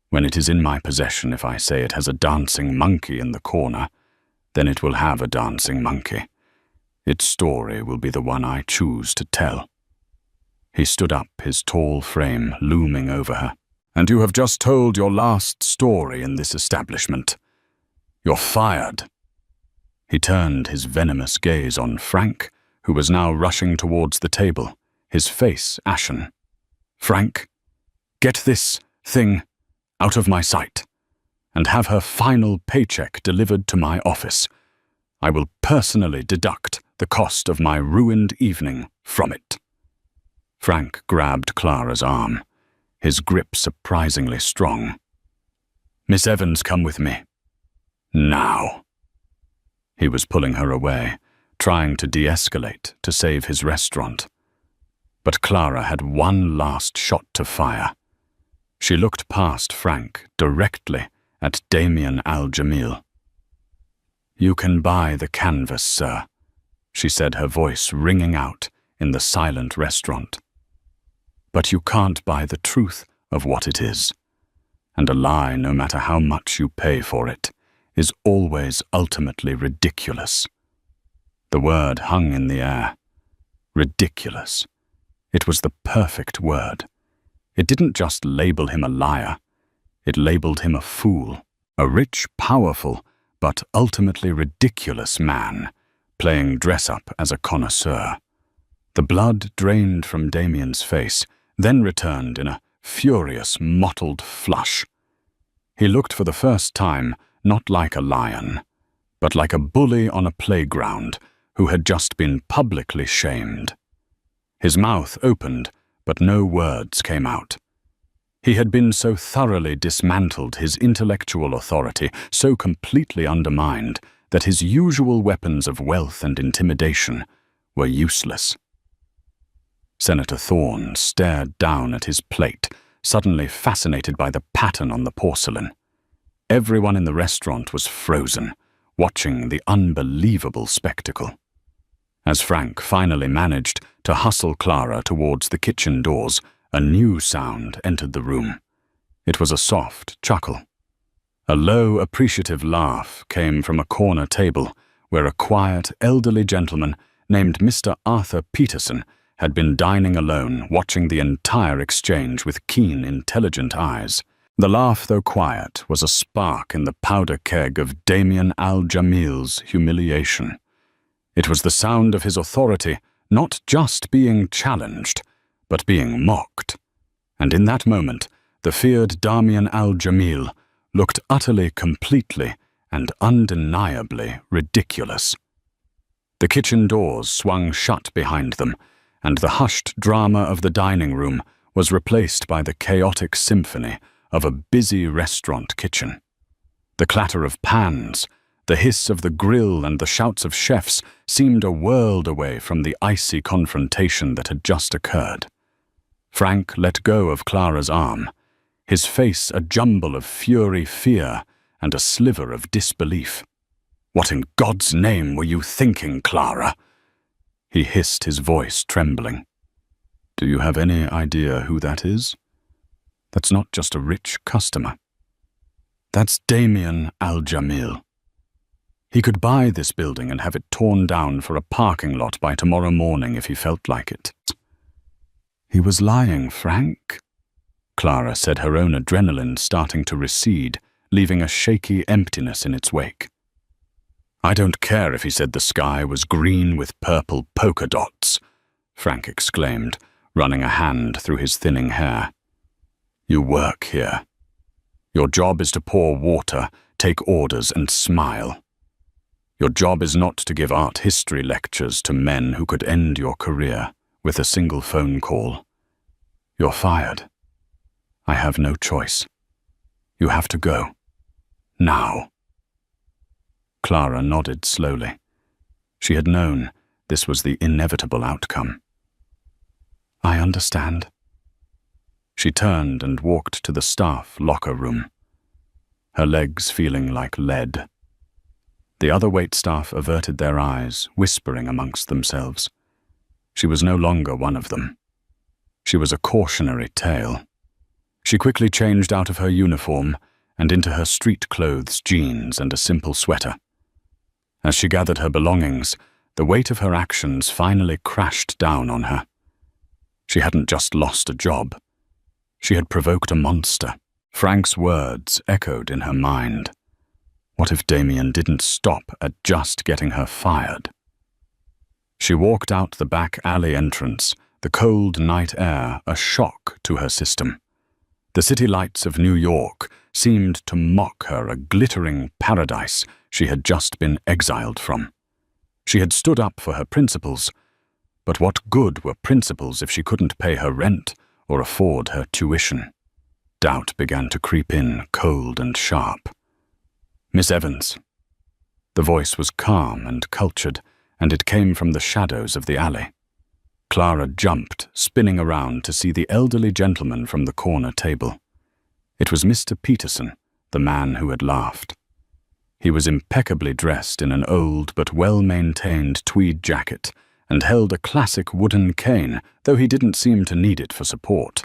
When it is in my possession, if I say it has a dancing monkey in the corner, then it will have a dancing monkey. Its story will be the one I choose to tell." He stood up, his tall frame looming over her. "And you have just told your last story in this establishment. You're fired." He turned his venomous gaze on Frank, who was now rushing towards the table, his face ashen. "Frank, get this thing out of my sight, and have her final paycheck delivered to my office. I will personally deduct the cost of my ruined evening from it." Frank grabbed Clara's arm, his grip surprisingly strong. "Miss Evans, come with me. Now." He was pulling her away, trying to de-escalate to save his restaurant. But Clara had one last shot to fire. She looked past Frank directly at Damien Al-Jamil. "You can buy the canvas, sir," she said, her voice ringing out in the silent restaurant. "But you can't buy the truth of what it is. And a lie, no matter how much you pay for it, is always ultimately ridiculous." The word hung in the air. Ridiculous. It was the perfect word. It didn't just label him a liar. It labeled him a fool, a rich, powerful, but ultimately ridiculous man, playing dress-up as a connoisseur. The blood drained from Damien's face, then returned in a furious, mottled flush. He looked for the first time not like a lion, but like a bully on a playground who had just been publicly shamed. His mouth opened, but no words came out. He had been so thoroughly dismantled, his intellectual authority so completely undermined, that his usual weapons of wealth and intimidation were useless. Senator Thorne stared down at his plate, suddenly fascinated by the pattern on the porcelain. Everyone in the restaurant was frozen, watching the unbelievable spectacle. As Frank finally managed to hustle Clara towards the kitchen doors, a new sound entered the room. It was a soft chuckle. A low, appreciative laugh came from a corner table where a quiet, elderly gentleman named Mr. Arthur Peterson had been dining alone, watching the entire exchange with keen, intelligent eyes. The laugh, though quiet, was a spark in the powder keg of Damien Al-Jamil's humiliation. It was the sound of his authority not just being challenged, but being mocked. And in that moment, the feared Damien Al-Jamil looked utterly, completely, and undeniably ridiculous. The kitchen doors swung shut behind them, and the hushed drama of the dining room was replaced by the chaotic symphony of a busy restaurant kitchen. The clatter of pans, the hiss of the grill, and the shouts of chefs seemed a world away from the icy confrontation that had just occurred. Frank let go of Clara's arm, his face a jumble of fury, fear, and a sliver of disbelief. "What in God's name were you thinking, Clara?" He hissed, his voice trembling. "Do you have any idea who that is? That's not just a rich customer. That's Damien Al-Jamil. He could buy this building and have it torn down for a parking lot by tomorrow morning if he felt like it." "He was lying, Frank," Clara said, her own adrenaline starting to recede, leaving a shaky emptiness in its wake. "I don't care if he said the sky was green with purple polka dots," Frank exclaimed, running a hand through his thinning hair. "You work here. Your job is to pour water, take orders, and smile. Your job is not to give art history lectures to men who could end your career with a single phone call. You're fired. I have no choice. You have to go. Now." Clara nodded slowly. She had known this was the inevitable outcome. "I understand." She turned and walked to the staff locker room, her legs feeling like lead. The other waitstaff averted their eyes, whispering amongst themselves. She was no longer one of them. She was a cautionary tale. She quickly changed out of her uniform and into her street clothes, jeans, and a simple sweater. As she gathered her belongings, the weight of her actions finally crashed down on her. She hadn't just lost a job. She had provoked a monster. Frank's words echoed in her mind. What if Damien didn't stop at just getting her fired? She walked out the back alley entrance, the cold night air a shock to her system. The city lights of New York seemed to mock her, a glittering paradise she had just been exiled from. She had stood up for her principles, but what good were principles if she couldn't pay her rent or afford her tuition? Doubt began to creep in, cold and sharp. "Miss Evans." The voice was calm and cultured, and it came from the shadows of the alley. Clara jumped, spinning around to see the elderly gentleman from the corner table. It was Mr. Peterson, the man who had laughed. He was impeccably dressed in an old but well-maintained tweed jacket and held a classic wooden cane, though he didn't seem to need it for support.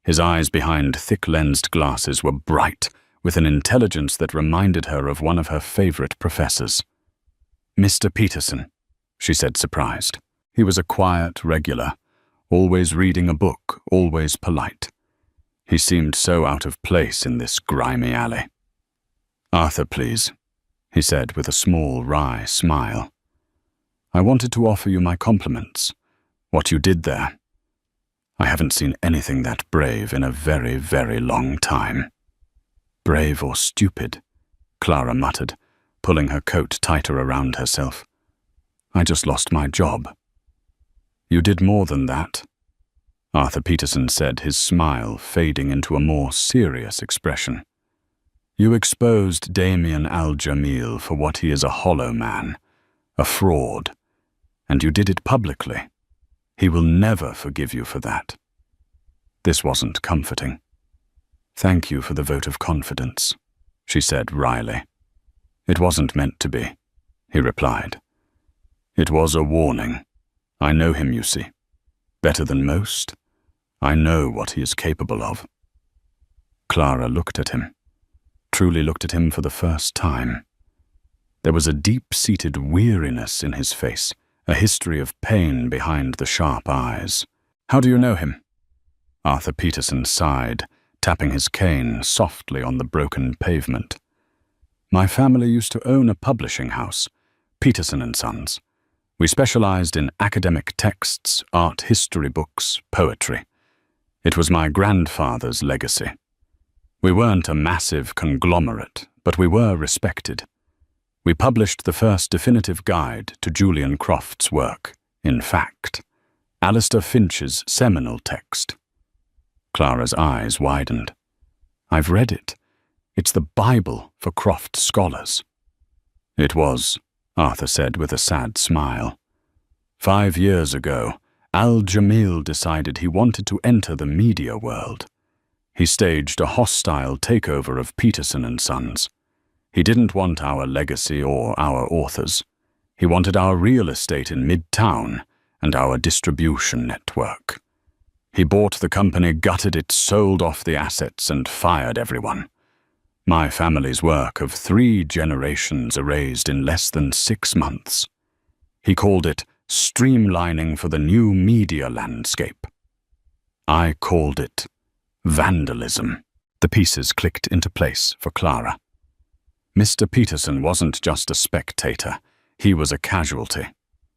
His eyes behind thick-lensed glasses were bright, with an intelligence that reminded her of one of her favorite professors. "Mr. Peterson," she said, surprised. He was a quiet regular, always reading a book, always polite. He seemed so out of place in this grimy alley. "Arthur, please," he said with a small, wry smile. "I wanted to offer you my compliments. What you did there. I haven't seen anything that brave in a very, very long time. Brave or stupid, Clara muttered, pulling her coat tighter around herself. I just lost my job. You did more than that, Arthur Peterson said, his smile fading into a more serious expression. You exposed Damien Al-Jamil for what he is, a hollow man, a fraud, and you did it publicly. He will never forgive you for that. This wasn't comforting. Thank you for the vote of confidence, she said wryly. It wasn't meant to be, he replied. It was a warning. I know him, you see. Better than most. I know what he is capable of. Clara looked at him, truly looked at him for the first time. There was a deep-seated weariness in his face, a history of pain behind the sharp eyes. How do you know him? Arthur Peterson sighed, tapping his cane softly on the broken pavement. My family used to own a publishing house, Peterson & Sons. We specialized in academic texts, art history books, poetry. It was my grandfather's legacy. We weren't a massive conglomerate, but we were respected. We published the first definitive guide to Julian Croft's work, In Fact, Alistair Finch's seminal text. Clara's eyes widened. I've read it. It's the Bible for Croft scholars. It was, Arthur said with a sad smile. 5 years ago, Al-Jamil decided he wanted to enter the media world. He staged a hostile takeover of Peterson & Sons. He didn't want our legacy or our authors. He wanted our real estate in Midtown and our distribution network. He bought the company, gutted it, sold off the assets, and fired everyone. My family's work of 3 generations erased in less than 6 months. He called it streamlining for the new media landscape. I called it vandalism. The pieces clicked into place for Clara. Mr. Peterson wasn't just a spectator, he was a casualty.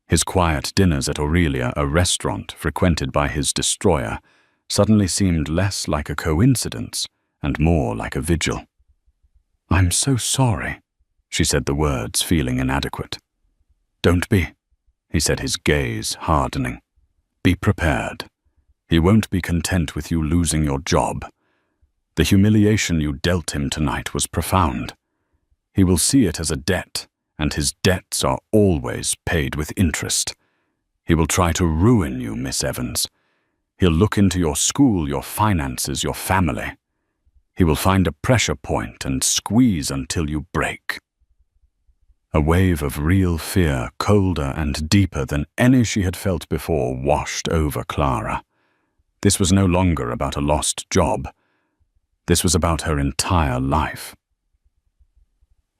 His quiet dinners at Aurelia, a restaurant frequented by his destroyer, suddenly seemed less like a coincidence and more like a vigil. I'm so sorry, she said the words, feeling inadequate. Don't be, he said, his gaze hardening. Be prepared. He won't be content with you losing your job. The humiliation you dealt him tonight was profound. He will see it as a debt, and his debts are always paid with interest. He will try to ruin you, Miss Evans. He'll look into your school, your finances, your family. He will find a pressure point and squeeze until you break. A wave of real fear, colder and deeper than any she had felt before, washed over Clara. This was no longer about a lost job. This was about her entire life.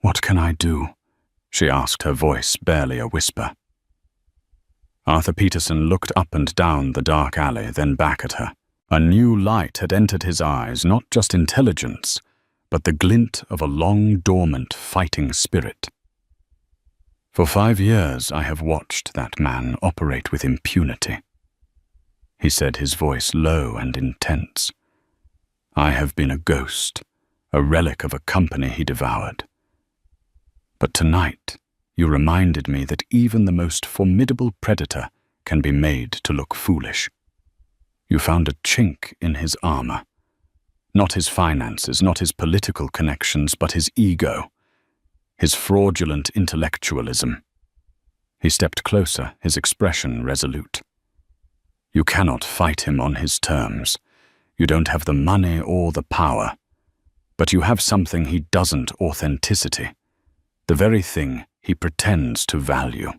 What can I do? She asked, her voice barely a whisper. Arthur Peterson looked up and down the dark alley, then back at her. A new light had entered his eyes, not just intelligence, but the glint of a long-dormant fighting spirit. For 5 years I have watched that man operate with impunity, he said, his voice low and intense. I have been a ghost, a relic of a company he devoured. But tonight, you reminded me that even the most formidable predator can be made to look foolish. You found a chink in his armor. Not his finances, not his political connections, but his ego, his fraudulent intellectualism. He stepped closer, his expression resolute. You cannot fight him on his terms. You don't have the money or the power. But you have something he doesn't: authenticity. The very thing he pretends to value.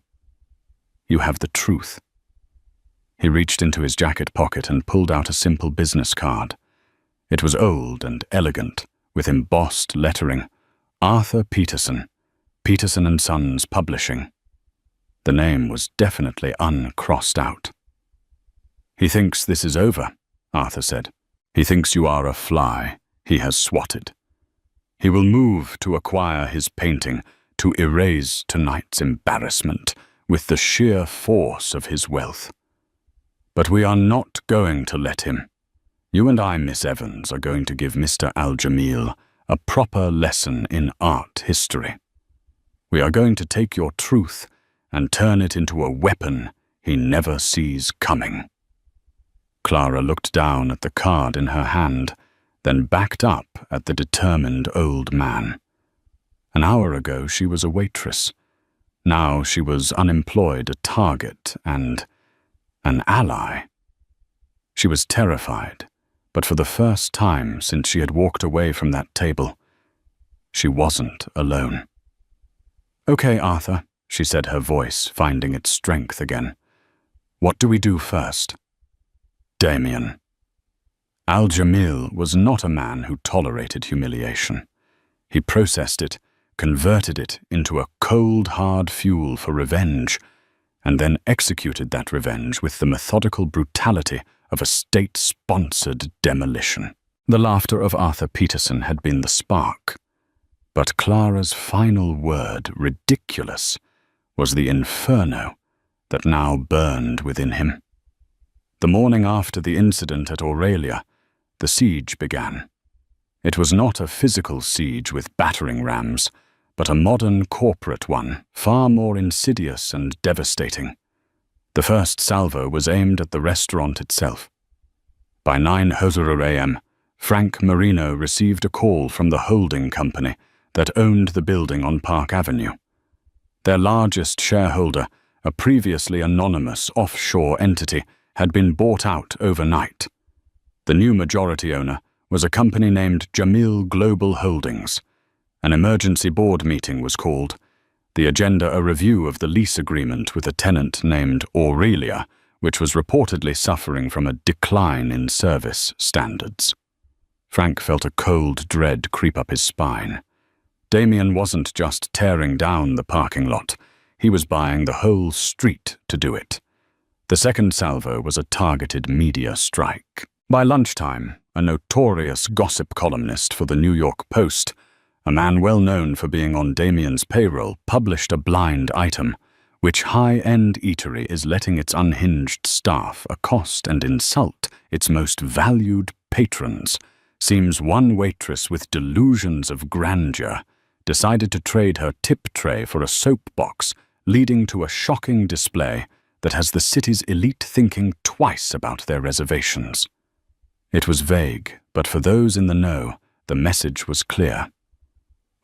You have the truth. He reached into his jacket pocket and pulled out a simple business card. It was old and elegant, with embossed lettering, Arthur Peterson, Peterson & Sons Publishing. The name was definitely uncrossed out. He thinks this is over, Arthur said. He thinks you are a fly he has swatted. He will move to acquire his painting, to erase tonight's embarrassment with the sheer force of his wealth. But we are not going to let him. You and I, Miss Evans, are going to give Mr. Al-Jamil a proper lesson in art history. We are going to take your truth and turn it into a weapon he never sees coming." Clara looked down at the card in her hand, then backed up at the determined old man. An hour ago she was a waitress. Now she was unemployed, a target, and an ally. She was terrified, but for the first time since she had walked away from that table, she wasn't alone. "Okay, Arthur," she said, her voice finding its strength again. "What do we do first?" Damien. Al-Jamil was not a man who tolerated humiliation. He processed it, converted it into a cold, hard fuel for revenge, and then executed that revenge with the methodical brutality of a state-sponsored demolition. The laughter of Arthur Peterson had been the spark, but Clara's final word, ridiculous, was the inferno that now burned within him. The morning after the incident at Aurelia, the siege began. It was not a physical siege with battering rams, but a modern corporate one, far more insidious and devastating. The first salvo was aimed at the restaurant itself. By 9:00 a.m., Frank Marino received a call from the holding company that owned the building on Park Avenue. Their largest shareholder, a previously anonymous offshore entity, had been bought out overnight. The new majority owner was a company named Jamil Global Holdings. An emergency board meeting was called. The agenda a review of the lease agreement with a tenant named Aurelia, which was reportedly suffering from a decline in service standards. Frank felt a cold dread creep up his spine. Damien wasn't just tearing down the parking lot. He was buying the whole street to do it. The second salvo was a targeted media strike. By lunchtime, a notorious gossip columnist for the New York Post, a man well known for being on Damien's payroll, published a blind item: which high-end eatery is letting its unhinged staff accost and insult its most valued patrons. Seems one waitress with delusions of grandeur decided to trade her tip tray for a soapbox, leading to a shocking display that has the city's elite thinking twice about their reservations. It was vague, but for those in the know, the message was clear.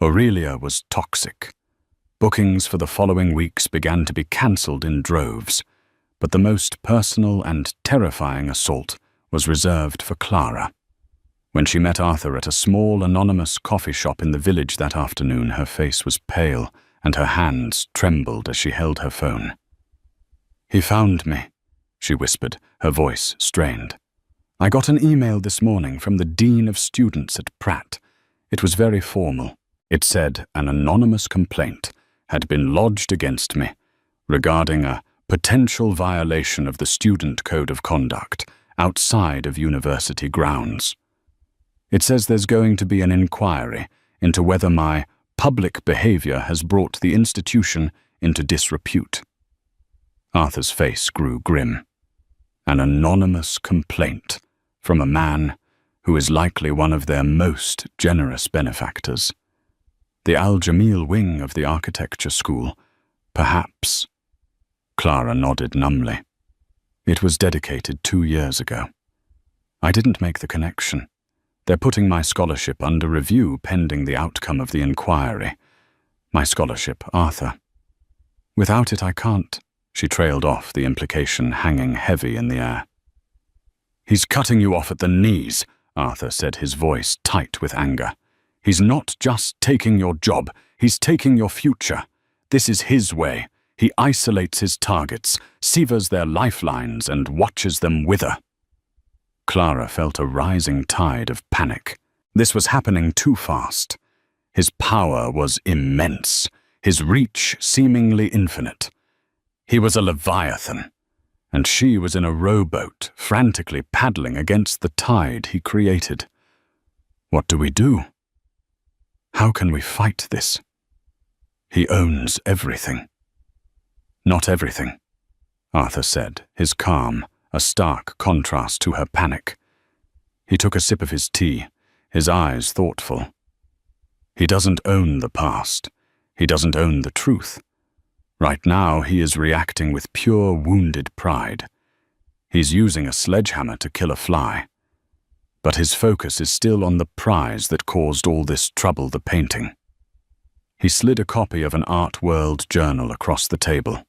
Aurelia was toxic. Bookings for the following weeks began to be cancelled in droves, but the most personal and terrifying assault was reserved for Clara. When she met Arthur at a small, anonymous coffee shop in the village that afternoon, her face was pale and her hands trembled as she held her phone. "He found me," she whispered, her voice strained. "I got an email this morning from the Dean of Students at Pratt. It was very formal. It said an anonymous complaint had been lodged against me regarding a potential violation of the Student Code of Conduct outside of university grounds. It says there's going to be an inquiry into whether my public behavior has brought the institution into disrepute." Arthur's face grew grim. An anonymous complaint from a man who is likely one of their most generous benefactors. The Al-Jamil wing of the architecture school, perhaps. Clara nodded numbly. It was dedicated 2 years ago. I didn't make the connection. They're putting my scholarship under review pending the outcome of the inquiry. My scholarship, Arthur. Without it, I can't. She trailed off, the implication hanging heavy in the air. "He's cutting you off at the knees," Arthur said, his voice tight with anger. "He's not just taking your job, he's taking your future. This is his way. He isolates his targets, severs their lifelines, and watches them wither." Clara felt a rising tide of panic. This was happening too fast. His power was immense, his reach seemingly infinite. He was a leviathan, and she was in a rowboat, frantically paddling against the tide he created. What do we do? How can we fight this? He owns everything. Not everything, Arthur said, his calm a stark contrast to her panic. He took a sip of his tea, his eyes thoughtful. He doesn't own the past. He doesn't own the truth. Right now, he is reacting with pure wounded pride. He's using a sledgehammer to kill a fly. But his focus is still on the prize that caused all this trouble, the painting. He slid a copy of an Art World journal across the table.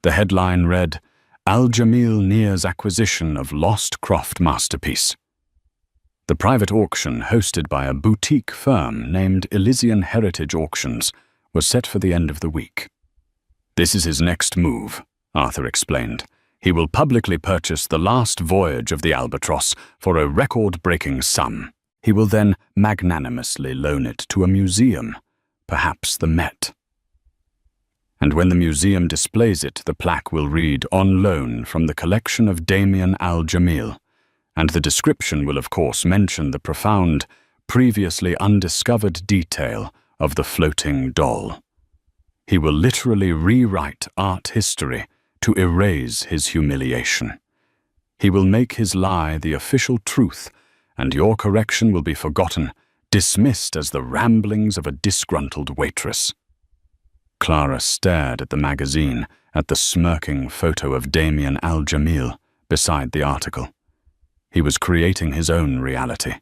The headline read, "Al-Jamil nears acquisition of lost Croft masterpiece." The private auction, hosted by a boutique firm named Elysian Heritage Auctions, was set for the end of the week. "This is his next move," Arthur explained. "He will publicly purchase the last voyage of the Albatross for a record-breaking sum. He will then magnanimously loan it to a museum, perhaps the Met. And when the museum displays it, the plaque will read, 'On loan from the collection of Damien Al-Jamil,' and the description will of course mention the profound, previously undiscovered detail of the floating doll. He will literally rewrite art history to erase his humiliation. He will make his lie the official truth, and your correction will be forgotten, dismissed as the ramblings of a disgruntled waitress." Clara stared at the magazine, at the smirking photo of Damien Al-Jamil beside the article. He was creating his own reality,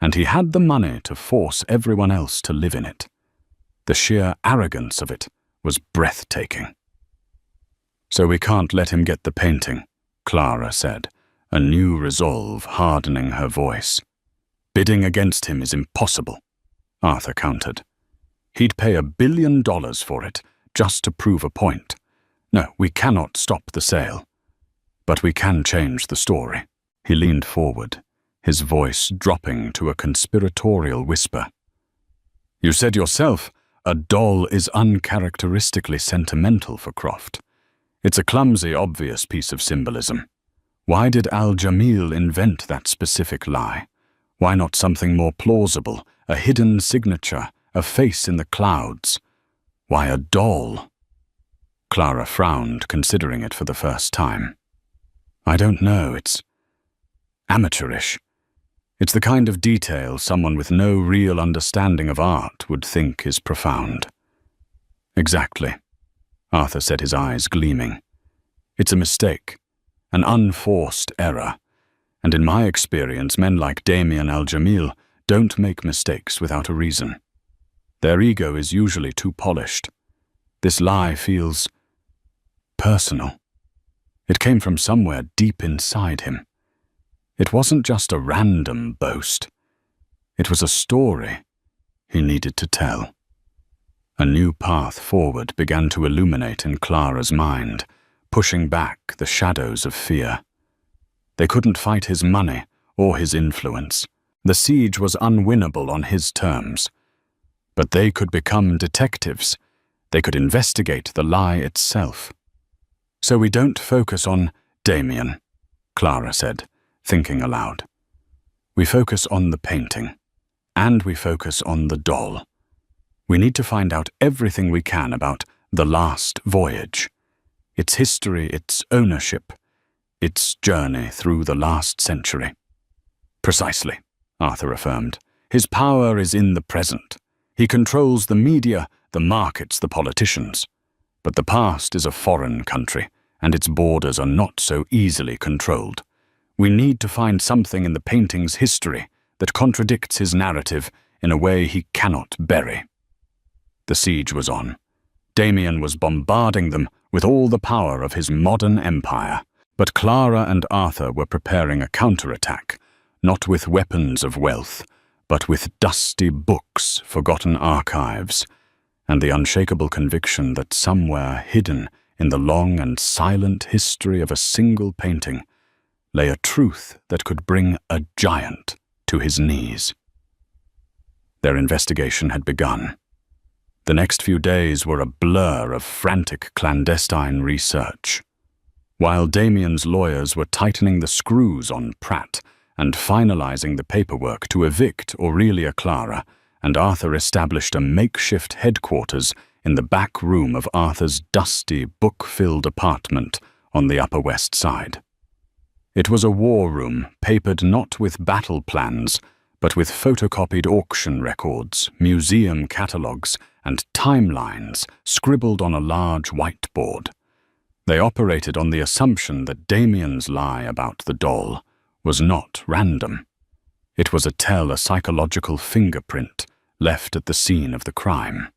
and he had the money to force everyone else to live in it. The sheer arrogance of it was breathtaking. "So we can't let him get the painting," Clara said, a new resolve hardening her voice. "Bidding against him is impossible," Arthur countered. "He'd pay $1 billion for it, just to prove a point. No, we cannot stop the sale. But we can change the story." He leaned forward, his voice dropping to a conspiratorial whisper. "You said yourself, a doll is uncharacteristically sentimental for Croft. It's a clumsy, obvious piece of symbolism. Why did Al-Jamil invent that specific lie? Why not something more plausible, a hidden signature, a face in the clouds? Why a doll?" Clara frowned, considering it for the first time. "I don't know, it's amateurish. It's the kind of detail someone with no real understanding of art would think is profound." "Exactly," Arthur said, his eyes gleaming. "It's a mistake, an unforced error, and in my experience men like Damien Al-Jamil don't make mistakes without a reason. Their ego is usually too polished. This lie feels personal. It came from somewhere deep inside him. It wasn't just a random boast. It was a story he needed to tell." A new path forward began to illuminate in Clara's mind, pushing back the shadows of fear. They couldn't fight his money or his influence. The siege was unwinnable on his terms. But they could become detectives. They could investigate the lie itself. "So we don't focus on Damien," Clara said, thinking aloud. "We focus on the painting, and we focus on the doll. We need to find out everything we can about the last voyage, its history, its ownership, its journey through the last century." "Precisely," Arthur affirmed. "His power is in the present. He controls the media, the markets, the politicians. But the past is a foreign country, and its borders are not so easily controlled. We need to find something in the painting's history that contradicts his narrative in a way he cannot bury." The siege was on. Damien was bombarding them with all the power of his modern empire. But Clara and Arthur were preparing a counterattack, not with weapons of wealth, but with dusty books, forgotten archives, and the unshakable conviction that somewhere hidden in the long and silent history of a single painting lay a truth that could bring a giant to his knees. Their investigation had begun. The next few days were a blur of frantic clandestine research. While Damien's lawyers were tightening the screws on Pratt and finalizing the paperwork to evict Aurelia Clara, and Arthur established a makeshift headquarters in the back room of Arthur's dusty, book-filled apartment on the Upper West Side. It was a war room papered not with battle plans, but with photocopied auction records, museum catalogues, and timelines scribbled on a large whiteboard. They operated on the assumption that Damien's lie about the doll was not random. It was a psychological fingerprint left at the scene of the crime.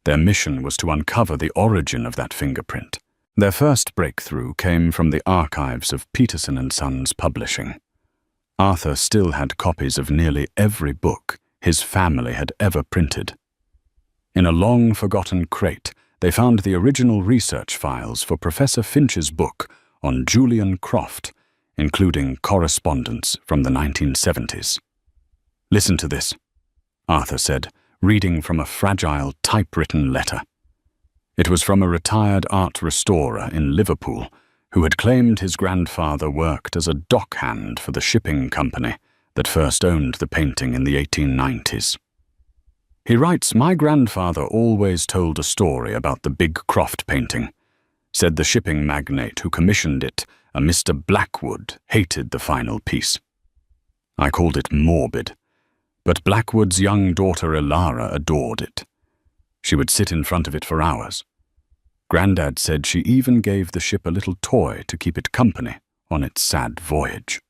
Their mission was to uncover the origin of that fingerprint. Their first breakthrough came from the archives of Peterson & Sons Publishing. Arthur still had copies of nearly every book his family had ever printed. In a long-forgotten crate, they found the original research files for Professor Finch's book on Julian Croft, including correspondence from the 1970s. "Listen to this," Arthur said, reading from a fragile typewritten letter. It was from a retired art restorer in Liverpool who had claimed his grandfather worked as a dockhand for the shipping company that first owned the painting in the 1890s. He writes, "My grandfather always told a story about the big Croft painting. Said the shipping magnate who commissioned it, a Mr. Blackwood, hated the final piece. I called it morbid, but Blackwood's young daughter Elara adored it. She would sit in front of it for hours. Grandad said she even gave the ship a little toy to keep it company on its sad voyage."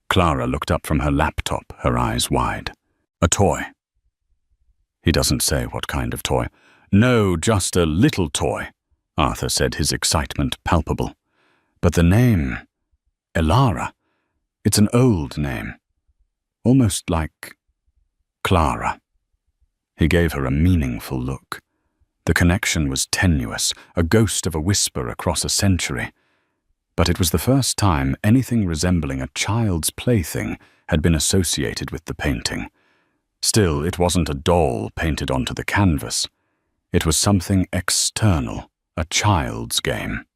Clara looked up from her laptop, her eyes wide. "A toy?" "He doesn't say what kind of toy." "No, just a little toy," Arthur said, his excitement palpable. "But the name, Elara, it's an old name. Almost like Clara." He gave her a meaningful look. The connection was tenuous, a ghost of a whisper across a century. But it was the first time anything resembling a child's plaything had been associated with the painting. Still, it wasn't a doll painted onto the canvas. It was something external, a child's game.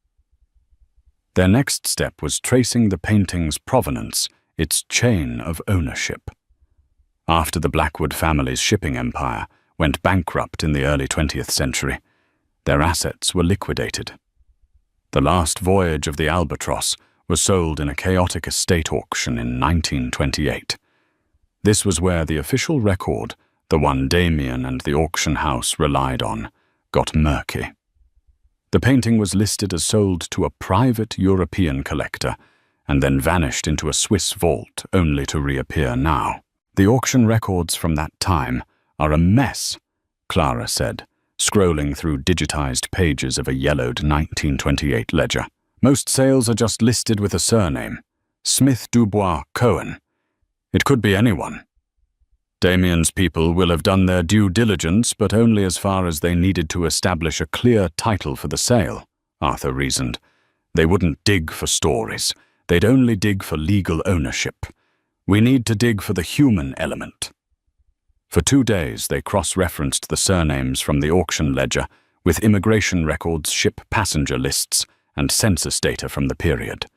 Their next step was tracing the painting's provenance, its chain of ownership. After the Blackwood family's shipping empire went bankrupt in the early 20th century, their assets were liquidated. The last voyage of the Albatross was sold in a chaotic estate auction in 1928. This was where the official record, the one Damien and the auction house relied on, got murky. The painting was listed as sold to a private European collector and then vanished into a Swiss vault only to reappear now. "The auction records from that time are a mess," Clara said, scrolling through digitized pages of a yellowed 1928 ledger. "Most sales are just listed with a surname, Smith Dubois Cohen. It could be anyone. Damien's people will have done their due diligence, but only as far as they needed to establish a clear title for the sale," Arthur reasoned. "They wouldn't dig for stories. They'd only dig for legal ownership. We need to dig for the human element." For 2 days, they cross-referenced the surnames from the auction ledger with immigration records, ship passenger lists, and census data from the period.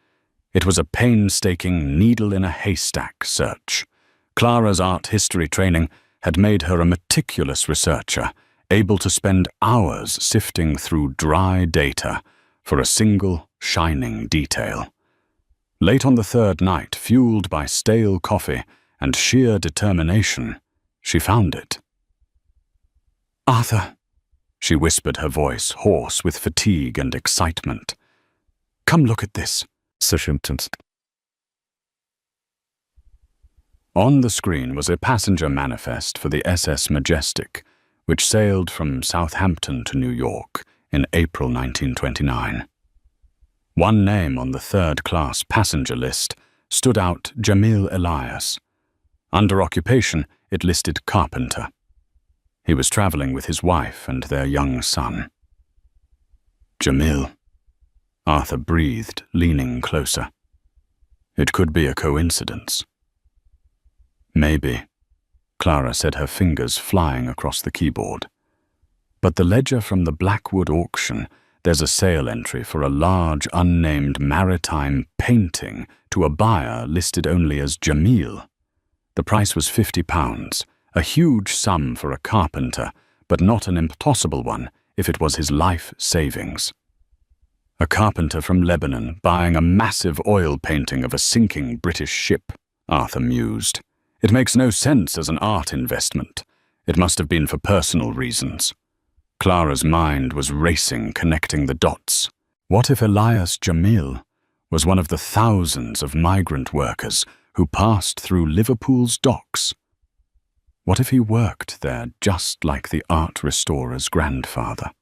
It was a painstaking needle-in-a-haystack search. Clara's art history training had made her a meticulous researcher, able to spend hours sifting through dry data for a single, shining detail. Late on the third night, fueled by stale coffee and sheer determination, she found it. "Arthur," she whispered, her voice hoarse with fatigue and excitement. "Come look at this." On the screen was a passenger manifest for the SS Majestic, which sailed from Southampton to New York in April 1929. One name on the third-class passenger list stood out: Jamil Elias. Under occupation, it listed carpenter. He was traveling with his wife and their young son. "Jamil," Arthur breathed, leaning closer. "It could be a coincidence." "Maybe," Clara said, her fingers flying across the keyboard. "But the ledger from the Blackwood auction, there's a sale entry for a large, unnamed maritime painting to a buyer listed only as Jamil. The price was £50, a huge sum for a carpenter, but not an impossible one if it was his life savings." A carpenter from Lebanon buying a massive oil painting of a sinking British ship, Arthur mused. It makes no sense as an art investment. It must have been for personal reasons. Clara's mind was racing, connecting the dots. What if Elias Jamil was one of the thousands of migrant workers who passed through Liverpool's docks? What if he worked there just like the art restorer's grandfather?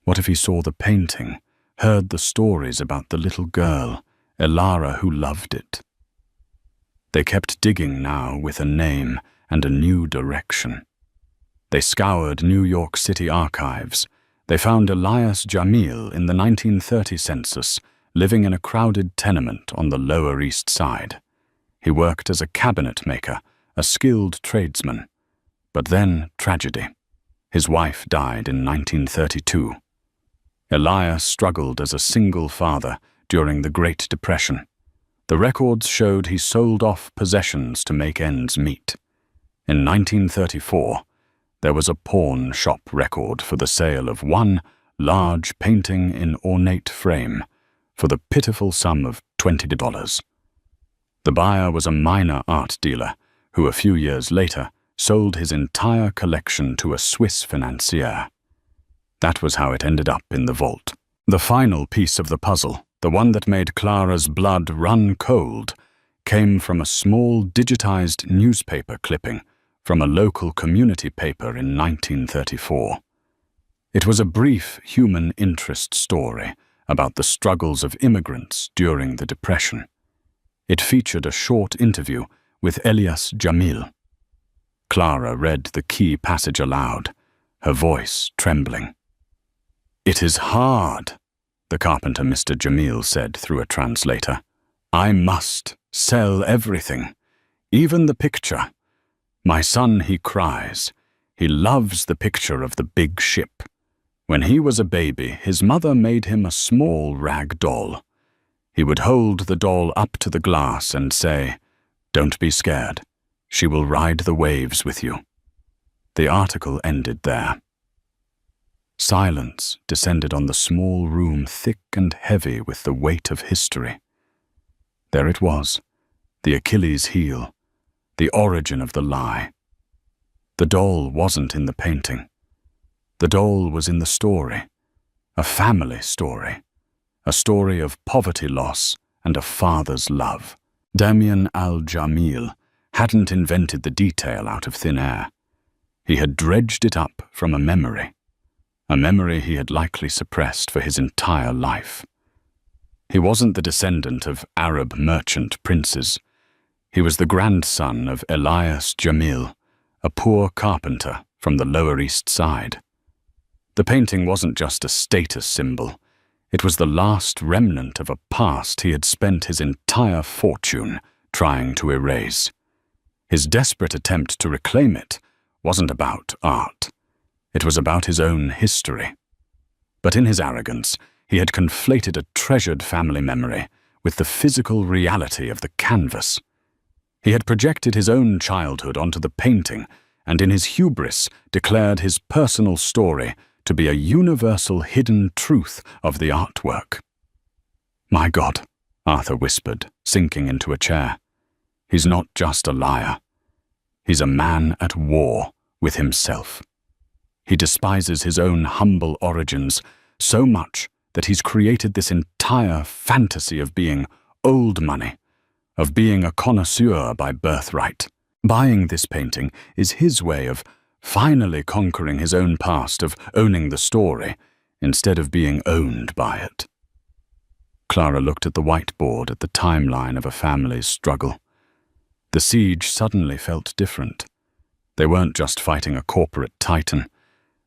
What if he saw the painting, heard the stories about the little girl, Elara, who loved it? They kept digging now with a name and a new direction. They scoured New York City archives. They found Elias Jamil in the 1930 census, living in a crowded tenement on the Lower East Side. He worked as a cabinet maker, a skilled tradesman. But then tragedy. His wife died in 1932. Elias struggled as a single father during the Great Depression. The records showed he sold off possessions to make ends meet. In 1934, there was a pawn shop record for the sale of one large painting in ornate frame for the pitiful sum of $20. The buyer was a minor art dealer who a few years later sold his entire collection to a Swiss financier. That was how it ended up in the vault. The final piece of the puzzle, the one that made Clara's blood run cold, came from a small digitized newspaper clipping from a local community paper in 1934. It was a brief human interest story about the struggles of immigrants during the Depression. It featured a short interview with Elias Jamil. Clara read the key passage aloud, her voice trembling. "It is hard," the carpenter Mr. Jamil said through a translator. "I must sell everything, even the picture. My son, he cries. He loves the picture of the big ship. When he was a baby, his mother made him a small rag doll. He would hold the doll up to the glass and say, 'Don't be scared. She will ride the waves with you.'" The article ended there. Silence descended on the small room, thick and heavy with the weight of history. There it was, the Achilles heel, the origin of the lie. The doll wasn't in the painting. The doll was in the story, a family story, a story of poverty loss and a father's love. Damien al-Jamil hadn't invented the detail out of thin air. He had dredged it up from a memory he had likely suppressed for his entire life. He wasn't the descendant of Arab merchant princes. He was the grandson of Elias Jamil, a poor carpenter from the Lower East Side. The painting wasn't just a status symbol. It was the last remnant of a past he had spent his entire fortune trying to erase. His desperate attempt to reclaim it wasn't about art. It was about his own history. But in his arrogance, he had conflated a treasured family memory with the physical reality of the canvas. He had projected his own childhood onto the painting and in his hubris declared his personal story to be a universal hidden truth of the artwork. "My God," Arthur whispered, sinking into a chair. "He's not just a liar. He's a man at war with himself. He despises his own humble origins so much that he's created this entire fantasy of being old money, of being a connoisseur by birthright. Buying this painting is his way of finally conquering his own past, of owning the story, instead of being owned by it." Clara looked at the whiteboard at the timeline of a family's struggle. The siege suddenly felt different. They weren't just fighting a corporate titan.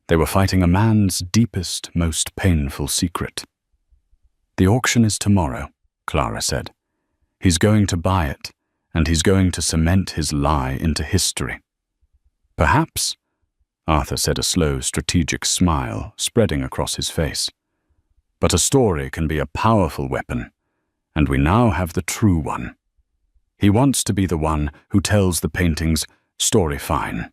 They were fighting a man's deepest, most painful secret. "The auction is tomorrow," Clara said. "He's going to buy it, and he's going to cement his lie into history. Perhaps," Arthur said, a slow, strategic smile spreading across his face, "but a story can be a powerful weapon, and we now have the true one. He wants to be the one who tells the painting's story fine.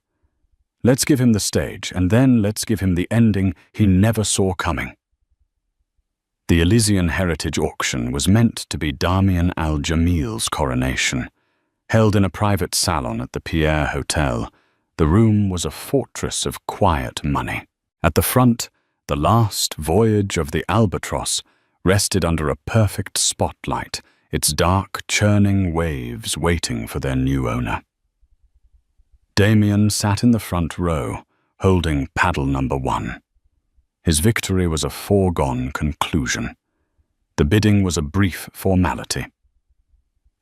Let's give him the stage, and then let's give him the ending he never saw coming." The Elysian Heritage Auction was meant to be Damian Al-Jamil's coronation. Held in a private salon at the Pierre Hotel, the room was a fortress of quiet money. At the front, the last voyage of the Albatross rested under a perfect spotlight, its dark, churning waves waiting for their new owner. Damien sat in the front row, holding paddle number 1. His victory was a foregone conclusion. The bidding was a brief formality.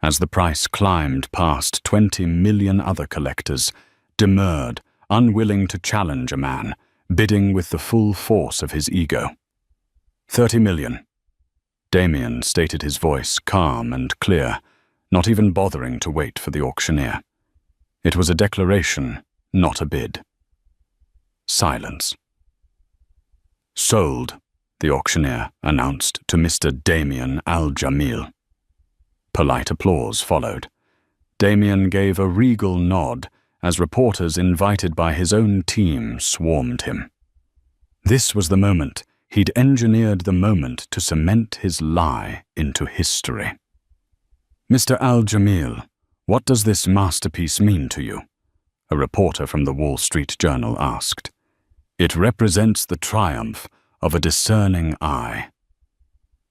As the price climbed past 20 million other collectors, demurred, unwilling to challenge a man, bidding with the full force of his ego. 30 million. Damien stated his voice calm and clear, not even bothering to wait for the auctioneer. It was a declaration, not a bid. Silence. Sold, the auctioneer announced to Mr. Damian Al-Jamil. Polite applause followed. Damien gave a regal nod as reporters invited by his own team swarmed him. This was the moment. He'd engineered the moment to cement his lie into history. Mr. Al-Jamil, what does this masterpiece mean to you? A reporter from the Wall Street Journal asked. It represents the triumph of a discerning eye.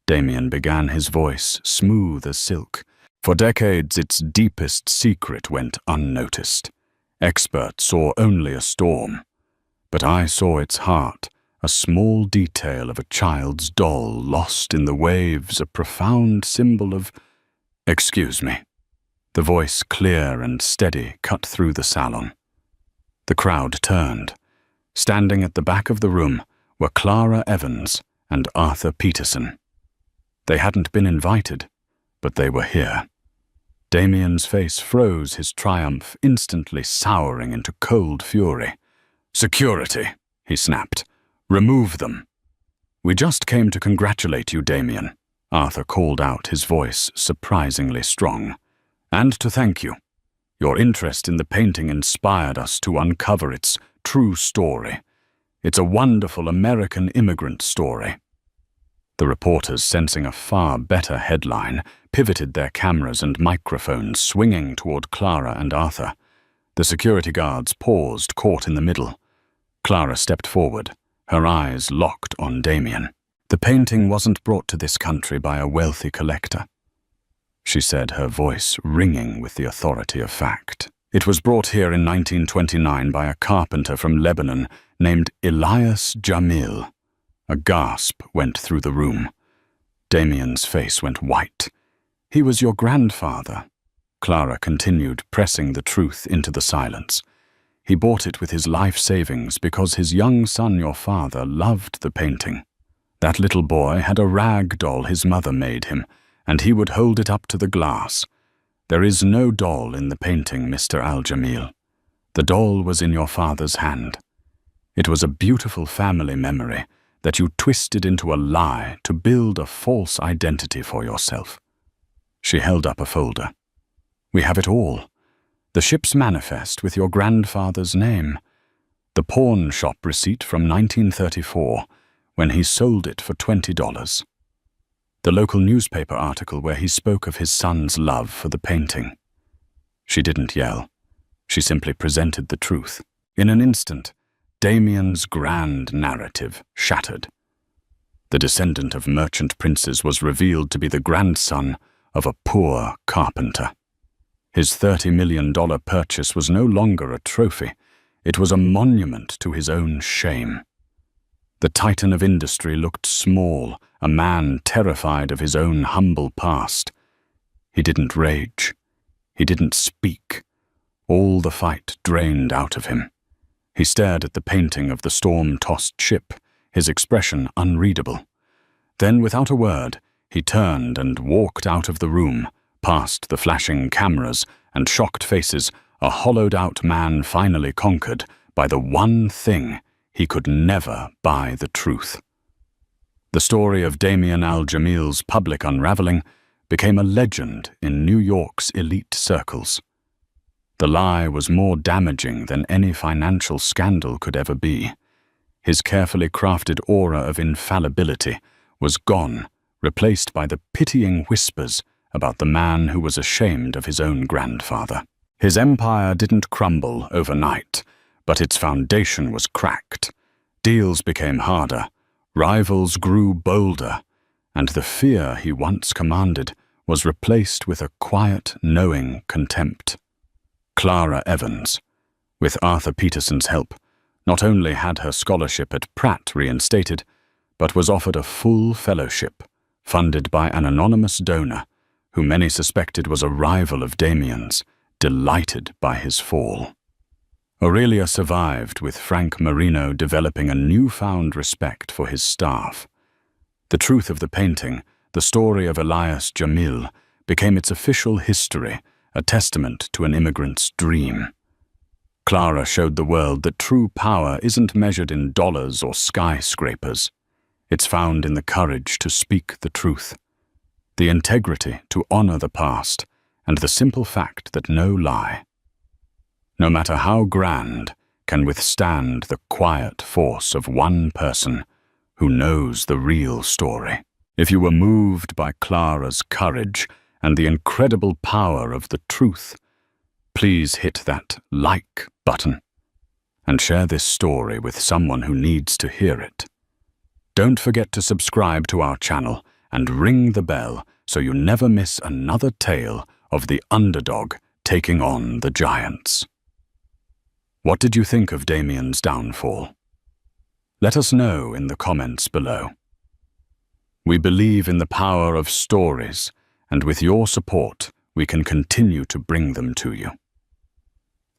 Damien began, his voice smooth as silk. For decades, its deepest secret went unnoticed. Experts saw only a storm. But I saw its heart, a small detail of a child's doll lost in the waves, a profound symbol of... Excuse me. The voice, clear and steady, cut through the salon. The crowd turned. Standing at the back of the room were Clara Evans and Arthur Peterson. They hadn't been invited, but they were here. Damien's face froze, his triumph instantly souring into cold fury. Security, he snapped. Remove them. We just came to congratulate you, Damien, Arthur called out, his voice surprisingly strong. And to thank you. Your interest in the painting inspired us to uncover its true story. It's a wonderful American immigrant story. The reporters, sensing a far better headline, pivoted their cameras and microphones, swinging toward Clara and Arthur. The security guards paused, caught in the middle. Clara stepped forward, her eyes locked on Damien. The painting wasn't brought to this country by a wealthy collector, she said, her voice ringing with the authority of fact. It was brought here in 1929 by a carpenter from Lebanon named Elias Jamil. A gasp went through the room. Damien's face went white. He was your grandfather, Clara continued, pressing the truth into the silence. He bought it with his life savings because his young son, your father, loved the painting. That little boy had a rag doll his mother made him, and he would hold it up to the glass. There is no doll in the painting, Mr. Al-Jamil. The doll was in your father's hand. It was a beautiful family memory that you twisted into a lie to build a false identity for yourself. She held up a folder. We have it all. The ship's manifest with your grandfather's name. The pawn shop receipt from 1934, when he sold it for $20. The local newspaper article where he spoke of his son's love for the painting. She didn't yell. She simply presented the truth. In an instant, Damien's grand narrative shattered. The descendant of merchant princes was revealed to be the grandson of a poor carpenter. His $30 million purchase was no longer a trophy. It was a monument to his own shame. The titan of industry looked small, a man terrified of his own humble past. He didn't rage. He didn't speak. All the fight drained out of him. He stared at the painting of the storm-tossed ship, his expression unreadable. Then, without a word, he turned and walked out of the room, past the flashing cameras and shocked faces, a hollowed-out man finally conquered by the one thing: he could never buy the truth. The story of Damian Al-Jamil's public unraveling became a legend in New York's elite circles. The lie was more damaging than any financial scandal could ever be. His carefully crafted aura of infallibility was gone, replaced by the pitying whispers about the man who was ashamed of his own grandfather. His empire didn't crumble overnight, but its foundation was cracked. Deals became harder, rivals grew bolder, and the fear he once commanded was replaced with a quiet, knowing contempt. Clara Evans, with Arthur Peterson's help, not only had her scholarship at Pratt reinstated, but was offered a full fellowship, funded by an anonymous donor, who many suspected was a rival of Damien's, delighted by his fall. Aurelia survived, with Frank Marino developing a newfound respect for his staff. The truth of the painting, the story of Elias Jamil, became its official history, a testament to an immigrant's dream. Clara showed the world that true power isn't measured in dollars or skyscrapers. It's found in the courage to speak the truth, the integrity to honor the past, and the simple fact that no lie, no matter how grand, can withstand the quiet force of one person who knows the real story. If you were moved by Clara's courage and the incredible power of the truth, please hit that like button and share this story with someone who needs to hear it. Don't forget to subscribe to our channel and ring the bell so you never miss another tale of the underdog taking on the giants. What did you think of Damien's downfall? Let us know in the comments below. We believe in the power of stories, and with your support, we can continue to bring them to you.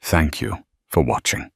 Thank you for watching.